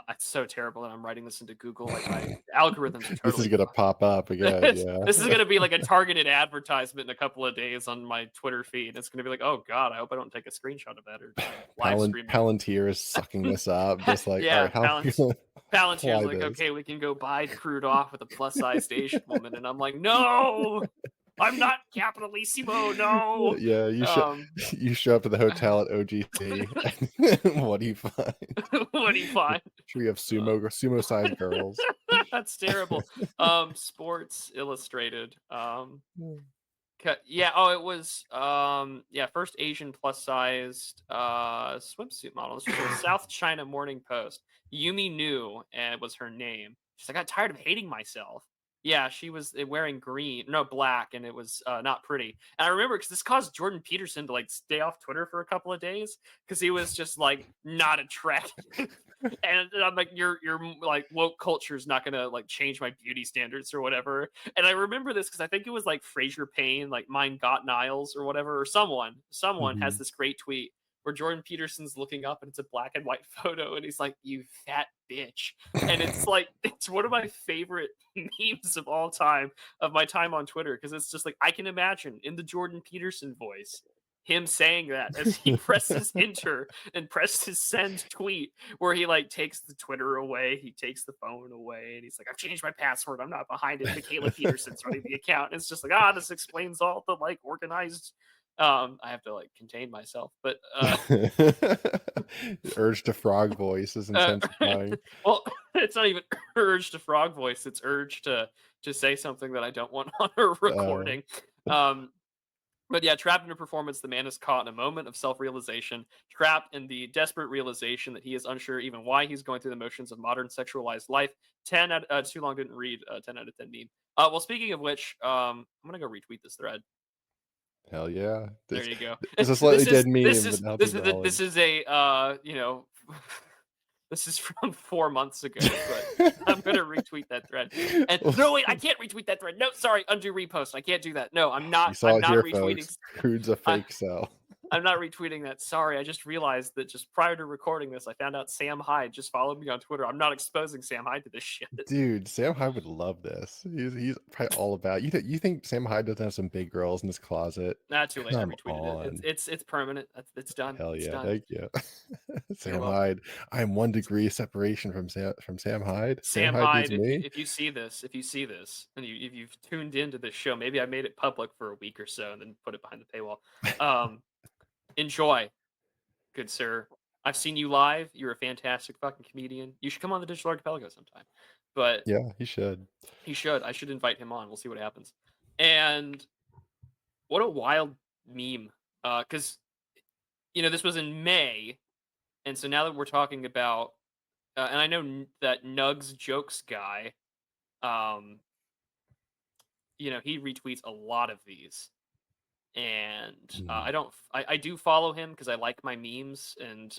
It's so terrible that I'm writing this into Google. Like my algorithms are This is totally gonna pop up again, this yeah. this is gonna be like a targeted advertisement in a couple of days on my Twitter feed. It's gonna be like, "Oh god, I hope I don't take a screenshot of that or live stream it." Palantir is sucking this up, just like, Yeah, "Alright, how are we gonna Palantir's apply like, this?" "Okay, we can go buy crude off with a plus-sized Asian woman," and I'm like, "No! I'm not capitalissimo, no!" Yeah, Um, you show up to the hotel at OGC, and what do you find? what do you find? Should we have Uh, sumo-sized girls? that's terrible. Sports Illustrated. Mm. Yeah, oh, it was, yeah, first Asian plus-sized, swimsuit model. This was in the South China Morning Post. Yumi Nu, was her name. She's like, "I got tired of hating myself." Yeah, she was, wearing green no, black, and it was, not pretty. And I remember because this caused Jordan Peterson to, like, stay off Twitter for a couple of days because he was just, like, not attractive. And I'm like, like, woke culture is not gonna, like, change my beauty standards or whatever. And I remember this because I think it was like Fraser Payne, like Mine Got Niles or whatever, or someone has Mhm. this great tweet where Jordan Peterson's looking up and it's a black and white photo and he's like, "You fat bitch." And it's like it's one of my favorite memes of all time of my time on Twitter because it's just like I can imagine in the Jordan Peterson voice him saying that as he presses enter and presses send tweet where he like takes the Twitter away, he takes the phone away, and he's like, "I've changed my password. I'm not behind it. Michaela Peterson's running the account." And it's just like, this explains all the like organized. I have to like contain myself, but Urge to frog voice is uh intensifying. well, it's not even urge to frog voice. It's urge to say something that I don't want on a Uh, recording. Um, But yeah, trapped in a performance, the man is caught in a moment of self-realization, trapped in the desperate realization that he is unsure even why he's going through the motions of modern sexualized life. 10 out too long didn't read 10 out of 10 meme. Well, speaking of which, I'm gonna go retweet this thread. hell yeah. There you go. It's a slightly dead meme, but now This people is are all in. this is a this is from 4 months ago, but I'm gonna retweet that thread. And no, wait, I can't retweet that thread. No, sorry, undo repost. I can't do that. No, I'm You not. saw I'm it not here, retweeting. folks. Crude's a I, fake cell. I'm not retweeting that. Sorry, I just realized that just prior to recording this, I found out Sam Hyde just followed me on Twitter. I'm not exposing Sam Hyde to this shit. Dude, Sam Hyde would love this. He's probably all about you think Sam Hyde doesn't have some big girls in his closet? Not too late. I Come retweeted it. on. It's permanent. It's done. Hell It's yeah, done. thank you. You're Sam welcome. Hyde. I'm 1 degree separation from Sam Hyde. Sam Sam Hyde needs Hyde, me. if you see this, and if you've tuned into this show, maybe I made it public for a week or so and then put it behind the paywall. Um, enjoy, good sir. I've seen you live. You're a fantastic fucking comedian. You should come on the Digital Archipelago sometime. But Yeah, he should. he should. I should invite him on. We'll see what happens. And what a wild meme, because this was in May, and so now that we're talking about, and I know that Nugs Jokes guy, um, he retweets a lot of these, and Mhm. I do follow him because I like my memes, and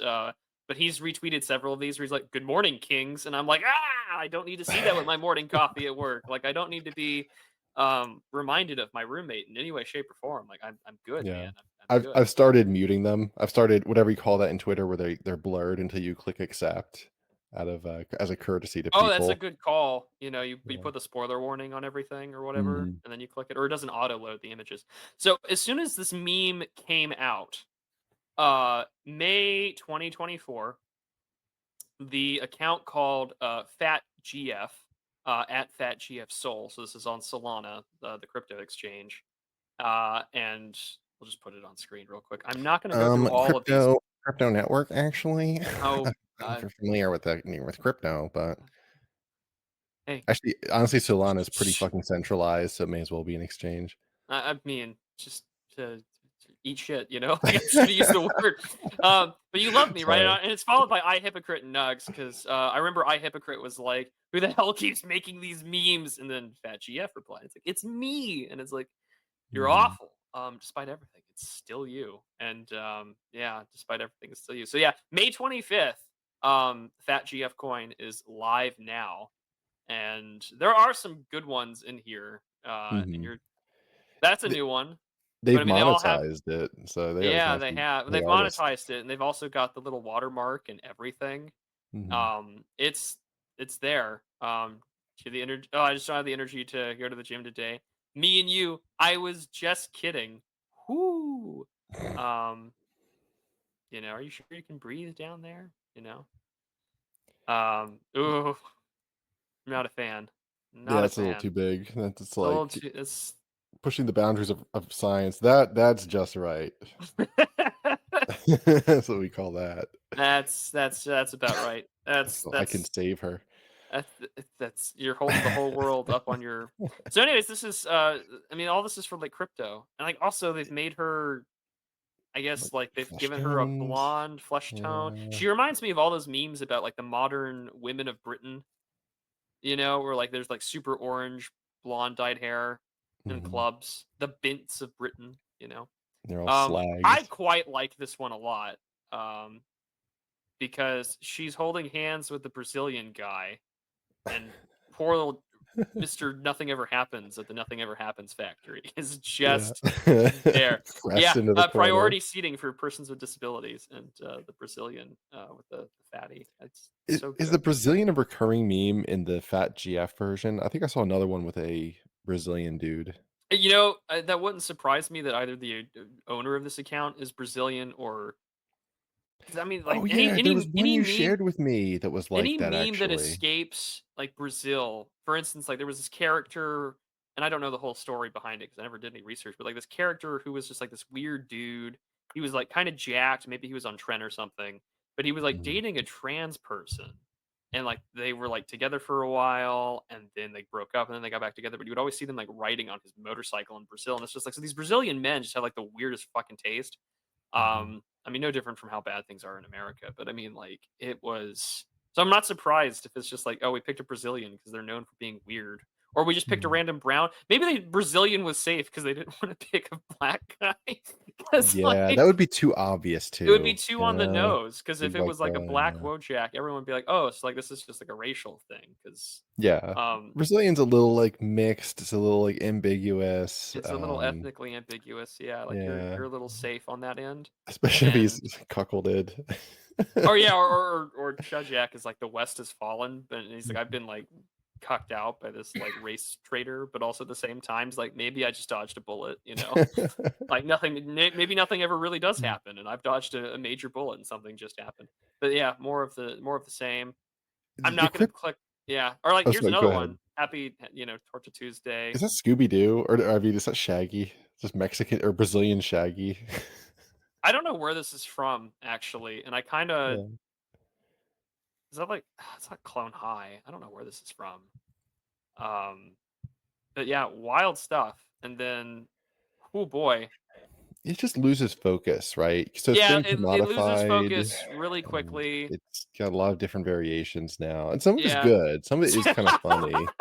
but he's retweeted several of these where he's like, "Good morning, kings," and I'm like, I don't need to see that with my morning coffee at work. Like, I don't need to be reminded of my roommate in any way, shape, or form. Like, I'm good, Yeah. man. I'm I've good. I've started muting them. I've started whatever you call that in Twitter where they're blurred until you click accept out of, as a courtesy to Oh, that's a people. good call. You Yeah. put the spoiler warning on everything or whatever, Mhm. and then you click it, or it doesn't auto load the images. So as soon as this meme came out, May 2024, the account called Fat GF, at Fat GF Soul. So this is on Solana, the crypto exchange. And we'll just put it on screen real quick. I'm not going to go through all of these. Crypto network, actually. I Oh, don't know if you're familiar with with crypto, but hey, actually, honestly, Solana is pretty fucking centralized, so it may as well be an exchange. I mean, just to eat shit, Like, I'm just gonna use the word. But you love me, right? Sorry. And it's followed by I hypocrite and Nugs, because I remember I hypocrite was like, "Who the hell keeps making these memes?" And then Fat GF replied, "It's like it's me," and it's like, "You're Mhm. awful. Despite everything, it's still you." And yeah, despite everything, it's still you. So yeah, May 25th, Fat GF coin is live now, and there are some good ones in here. And Mhm. that's a Th new one. But They've I mean, they all have. monetized it, so they always Yeah, have they some have. pay They've artists. monetized it, and they've also got the little watermark and everything. Mhm. It's there. To the energy. Oh, I just don't have the energy to go to the gym today. Me and you. I was just kidding. Whoo. Um, are you sure you can breathe down there? Ooh, I'm not a fan. Not Yeah, a it's a little fan. too big. That's It's a little like too. It's. pushing the boundaries of science. That's just right. That's what we call that. That's about right. That's So I can that's save her. that's you're holding the whole world up on your. So, anyways, this is I mean, all this is for like crypto, and like also they've made her. I guess Like like they've flesh given her a tones. blonde flesh tone. Yeah. She reminds me of all those memes about like the modern women of Britain. Where like there's like super orange blonde dyed hair in Mhm. clubs. The Bints of Britain. They're all I slags. quite like this one a lot. Um, because she's holding hands with the Brazilian guy, and poor little Mr. Nothing Ever Happens at the Nothing Ever Happens factory is Yeah. just there. Pressed Yeah, into the corner. priority seating for persons with disabilities, and the Brazilian with the fatty. It's I so is the good. Brazilian a recurring meme in the Fat GF version? I think I saw another one with a Brazilian dude. That wouldn't surprise me that either the owner of this account is Brazilian, or 'cause I mean, like Oh, yeah, there was one any you meme shared with me that was like any that, meme that actually. escapes like Brazil, for instance, like there was this character, and I don't know the whole story behind it because I never did any research, but like this character who was just like this weird dude. He was like kind of jacked, maybe he was on Tren or something, but he was like Mhm, dating a trans person. And like they were like together for a while, and then they broke up, and then they got back together. But you would always see them like riding on his motorcycle in Brazil, and it's just like, so these Brazilian men just have like the weirdest fucking taste. mhm. I mean, no different from how bad things are in America, but I mean, like, it was. So I'm not surprised if it's just like, oh, we picked a Brazilian because they're known for being weird, or we just picked a Mhm. random brown. Maybe the Brazilian was safe because they didn't want to pick a black guy, because Yeah, that like would be too obvious it would be too, too you on the know? nose. Because if With, it like, was like a black yeah. Wojak, everyone would be like, oh, it's like this is just like a racial thing. Because Yeah. um, Brazilian's a little, like, mixed, it's a little, like, ambiguous, it's a little ethnically ambiguous. Yeah, like you're yeah, a little safe on that end, especially if he's and cuckolded. or yeah, or Chudjak is like the West has fallen, but he's like, I've Mhm. been like cucked out by this like race traitor, but also at the same time, it's like maybe I just dodged a bullet. Like nothing, maybe nothing ever really does Mm. happen, and I've dodged a major bullet, and something just happened. But yeah, more of the same. I'm The not gonna crypt click. Yeah, or like Oh, here's sorry, go another ahead. one. Happy Torta Tuesday. Is that Scooby Doo? Or I mean, is that Shaggy? Just Mexican or Brazilian Shaggy? I don't know where this is from actually, and I kind of Yeah. is that like it's not Clone High. I don't know where this is from. Um, But yeah, wild stuff. And then, oh boy, it just loses focus, right? So it's Yeah, been it loses commodified, focus really and quickly. it's got a lot of different variations now, and some of it's Yeah. good, some of it is kinda funny.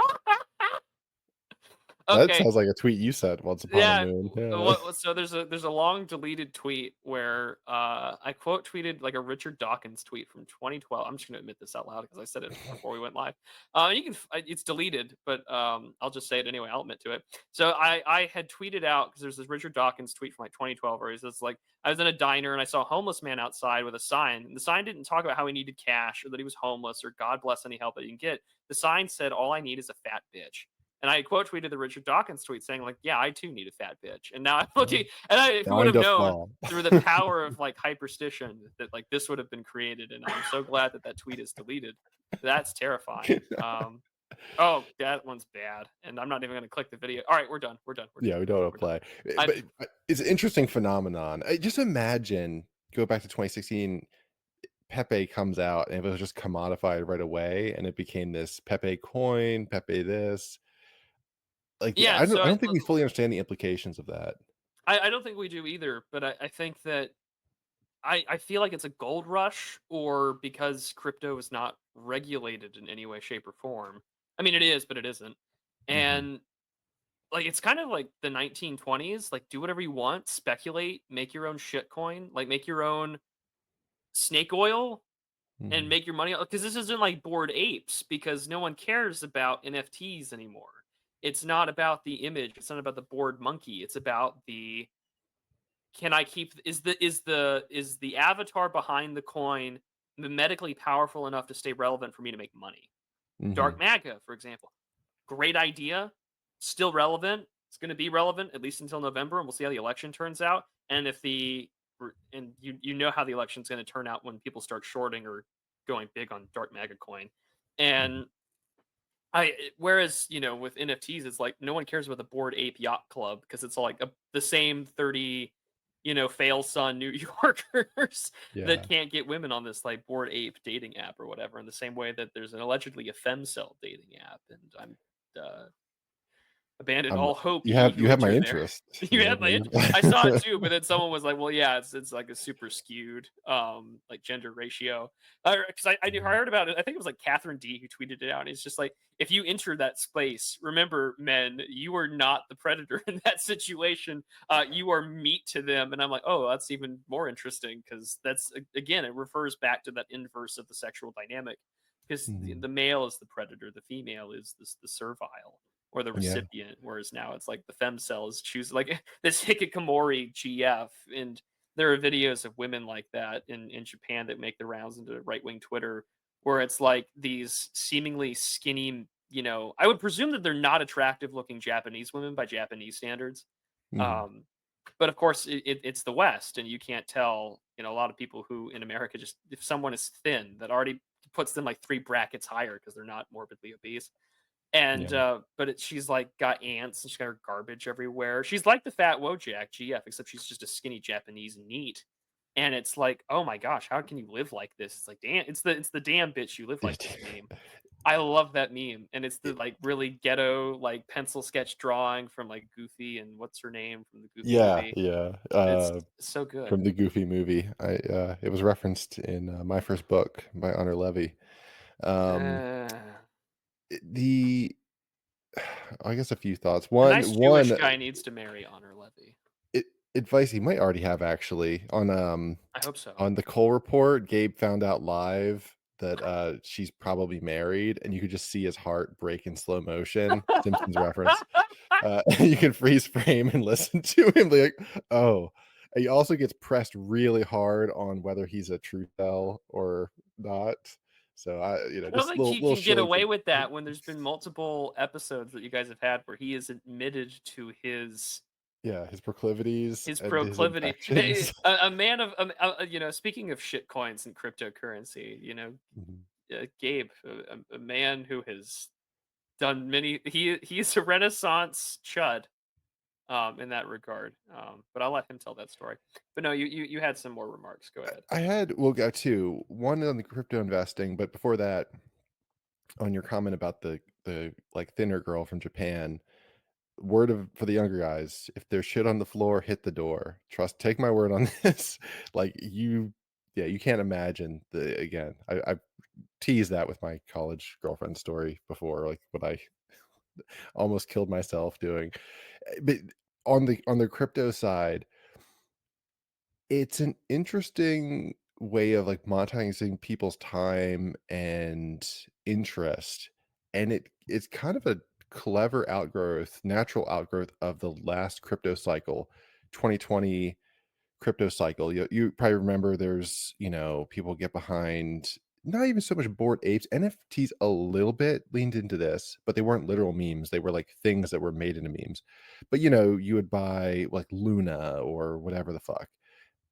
That Okay. sounds like a tweet you said once upon a Yeah, moon, yeah. what so there's a long deleted tweet where, I quote tweeted, like, a Richard Dawkins tweet from 2012. I'm just gonna admit this out loud because I said it before we went live. You can f it's deleted, but, I'll just say it anyway, I'll admit to it. So I had tweeted out because there's this Richard Dawkins tweet from, like, 2012 where he says, like, "I was in a diner and I saw a homeless man outside with a sign, and the sign didn't talk about how he needed cash or that he was homeless or God bless any help that he can get. The sign said, 'All I need is a fat bitch.'" And I quote tweeted the Richard Dawkins tweet saying, like, "Yeah, I too need a fat bitch." And now I'm Oh, looking, and who would dying have to known fall. through the power of like hyperstition that like this would have been created? And I'm so glad that that tweet is deleted. That's terrifying. Oh, that one's bad, and I'm not even going to click the video. All right, we're done. We're done. We're done. Yeah, we don't We're done. apply. I But it's an interesting phenomenon. Just imagine, go back to 2016, Pepe comes out and it was just commodified right away, and it became this Pepe coin, Pepe this. Like, yeah. I So don't think we fully understand the implications of that. I don't think we do either, but I think that I feel like it's a gold rush or because crypto is not regulated in any way, shape, or form. I mean, it is, but it isn't. Mhm, And like it's kind of like the 1920s, like do whatever you want, speculate, make your own shit coin, like make your own snake oil and mhm, make your money because this isn't like bored apes because no one cares about NFTs anymore. It's not about the image, it's not about the bored monkey, it's about the can I keep is the avatar behind the coin medically powerful enough to stay relevant for me to make money? Dark mhm, MAGA, for example. Great idea, still relevant. It's going to be relevant at least until November, and we'll see how the election turns out. And if the and you know how the election's going to turn out when people start shorting or going big on dark MAGA coin. mhm. And whereas with NFTs, it's like no one cares about the board ape yacht club because it's all like the same 30 fail son New Yorkers that Yeah. can't get women on this like board ape dating app or whatever. In the same way that there's an allegedly a femcel dating app, and I'm uh, abandoned I'm all hope, ye you who have my enter there. interest. You You have have my my I saw it too, but then someone was like, "Well, yeah, it's like a super skewed, like gender ratio." Because I Mhm, heard about it. I think it was like Catherine D who tweeted it out. And it's just like, if you enter that space, remember, men, you are not the predator in that situation. You are meat to them. And I'm like, oh, that's even more interesting because that's again, it refers back to that inverse of the sexual dynamic. Because mhm. the male is the predator, the female is the servile or the Yeah, recipient, whereas now it's like the femcels choose like this hikikomori GF, and there are videos of women like that in Japan that make the rounds into right wing Twitter, where it's like these seemingly skinny, I would presume that they're not attractive looking Japanese women by Japanese standards. mhm. Um, but of course, it's the West, and you can't tell. A lot of people who in America just if someone is thin, that already puts them like three brackets higher because they're not morbidly obese. And, Yeah. she's, like, got ants, and she's got her garbage everywhere. She's like the fat Wojak GF, except she's just a skinny Japanese neat. And it's like, "Oh my gosh, how can you live like this?" It's like, "Damn, it's the damn bitch you live like this meme." I love that meme, and it's the, It like, really ghetto, like, pencil sketch drawing from, like, Goofy and what's her name from the Goofy yeah, movie. yeah, It's so good. from the Goofy movie. It was referenced in, My First Book by Honor Levy. Um, Uh, the I guess a few thoughts. a nice Jewish One, guy needs to marry Honor Levy. it advice he might already have actually I hope so. on the Cole Report. Gabe found out live that, she's probably married, and you could just see his heart break in slow motion. Simpsons reference. You can freeze frame and listen to him like, "Oh." He also gets pressed really hard on whether he's a true tell or not. So I don't just think he little can get shilling away from with that when there's been multiple episodes that you guys have had where he is admitted to yeah, his proclivities his and his proclivity. infections. A man of speaking of shit coins and cryptocurrency, Mhm. Gabe, a man who has done many. He's a Renaissance chud, in that regard. But I'll let him tell that story. But no, you had some more remarks. Go ahead. I had we'll go to one on the crypto investing, but before that, on your comment about the like thinner girl from Japan, word of for the younger guys, if there's shit on the floor, hit the door. Take my word on this. Like, yeah, you can't imagine again, I've teased that with my college girlfriend story before, like, what I almost killed myself doing. But on the crypto side, it's an interesting way of, like, monetizing people's time and interest, and it's kind of a clever outgrowth, natural outgrowth of the last crypto cycle, 2020 crypto cycle. You probably remember there's, people get behind not even so much bored apes. NFTs a little bit leaned into this, but they weren't literal memes. They were like things that were made into memes. But you would buy like Luna or whatever the fuck.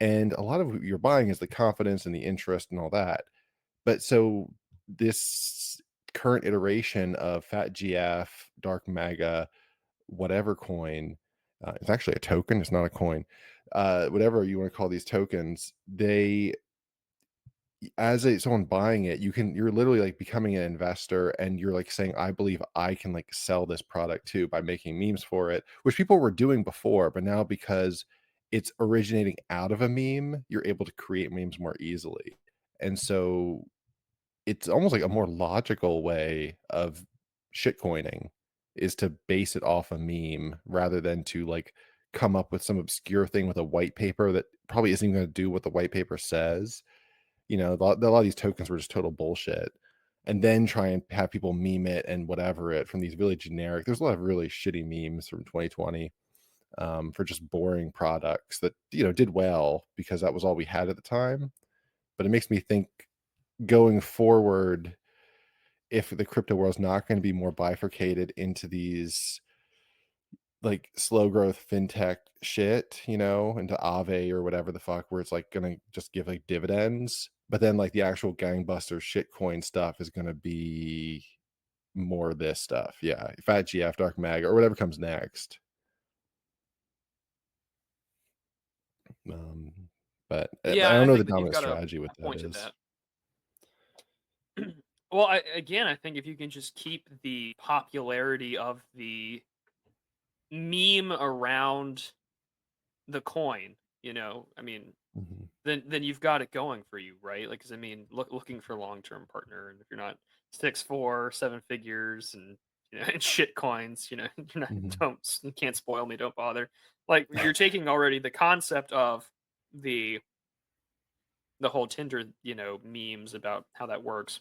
And a lot of what you're buying is the confidence and the interest and all that. But so this current iteration of Fat GF, Dark Maga, whatever coin, it's actually a token, it's not a coin. Whatever you want to call these tokens, they as someone buying it, you're literally like becoming an investor and you're like saying, I believe I can like sell this product too by making memes for it, which people were doing before, but now because it's originating out of a meme, you're able to create memes more easily. And so it's almost like a more logical way of shitcoining is to base it off a meme rather than to like come up with some obscure thing with a white paper that probably isn't going to do what the white paper says. A lot of these tokens were just total bullshit. And then try and have people meme it and whatever it from these really generic. There's a lot of really shitty memes from 2020 for just boring products that did well because that was all we had at the time. But it makes me think going forward, if the crypto world's not going to be more bifurcated into these like slow growth fintech shit, into Aave or whatever the fuck, where it's like gonna just give like dividends, but then like the actual gangbuster shitcoin stuff is gonna be more of this stuff. Yeah, Fat GF, Dark Mag, or whatever comes next. Um, but I Yeah, don't I know what think the that you've dominant got strategy a with that point to is. that. Well, I think if you can just keep the popularity of the meme around the coin, I mean, Mhm, then you've got it going for you, right? Like, 'cause I mean, looking for long-term partner, and if you're not 6'4", 7 figures, and and shit coins, you're not mhm. you can't spoil me, don't bother. Like, you're taking already the concept of the the whole Tinder, memes about how that works.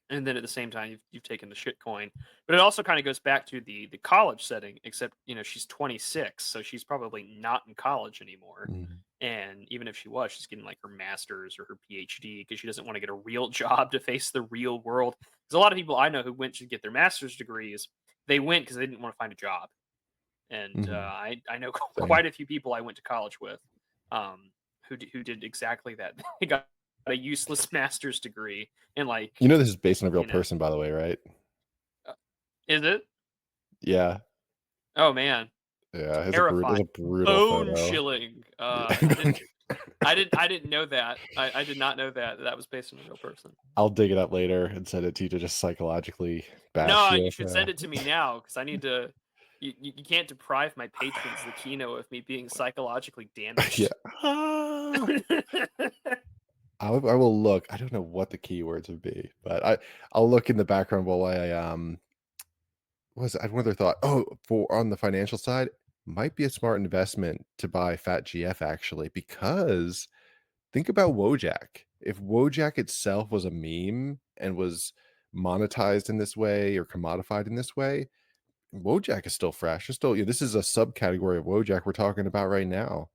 And then at the same time, you've taken the shit coin, but it also kind of goes back to the college setting. Except she's 26, so she's probably not in college anymore. Mhm, And even if she was, she's getting like her master's or her PhD because she doesn't want to get a real job to face the real world. There's a lot of people I know who went to get their master's degrees. They went because they didn't want to find a job, and mhm. I know Same. quite a few people I went to college with, who did exactly that. They got a useless master's degree and like This is based on a real you know person, by the way, right? uh, is it? Yeah. Oh, man. Yeah, it's Terrifying. a brutal Bone photo. chilling. Yeah. I didn't know that. I did not know that that was based on a real person. I'll dig it up later and send it to you to just psychologically bash No, you you. should Yeah. send it to me now because I need to. You can't deprive my patrons the keynote of me being psychologically Yeah. damaged. Ah! I will look. I don't know what the keywords would be, but I'll look in the background while I had one other thought. Oh, for on the financial side, might be a smart investment to buy Fat GF actually, because think about Wojak. If Wojak itself was a meme and was monetized in this way or commodified in this way, Wojak is still fresh. It's still, this is a subcategory of Wojak we're talking about right now,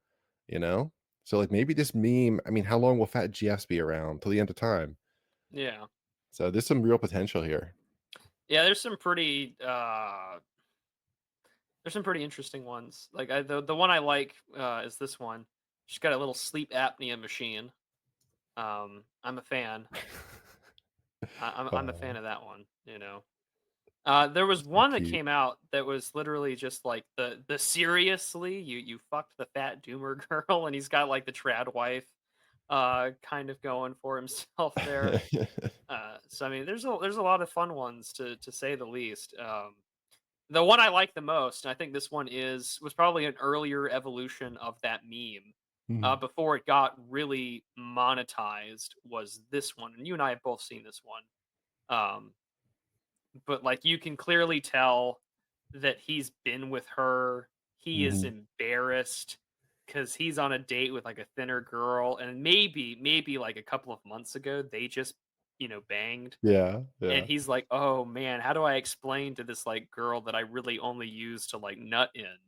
you know? So like maybe this meme, I mean, how long will Fat GFs be around till the end of time? Yeah, So there's some real potential here. yeah. There's some pretty interesting ones. Like the one I like is this one. She's got a little sleep apnea machine. I'm a fan. I'm a fan Oh, of that one. There was so one that cute. came out that was literally just like the seriously you fucked the fat doomer girl, and he's got like the trad wife kind of going for himself there. So I mean, there's a lot of fun ones to say the least. The one I like the most, and I think this one was probably an earlier evolution of that meme, Mhm. before it got really monetized, was this one, and you and I have both seen this one. Um, but, like, you can clearly tell that he's been with her. He is Mhm. embarrassed because he's on a date with, like, a thinner girl, and maybe, like, a couple of months ago, they just, banged, Yeah, and yeah. he's like, "Oh, man, how do I explain to this, like, girl that I really only use to, like, nut in?"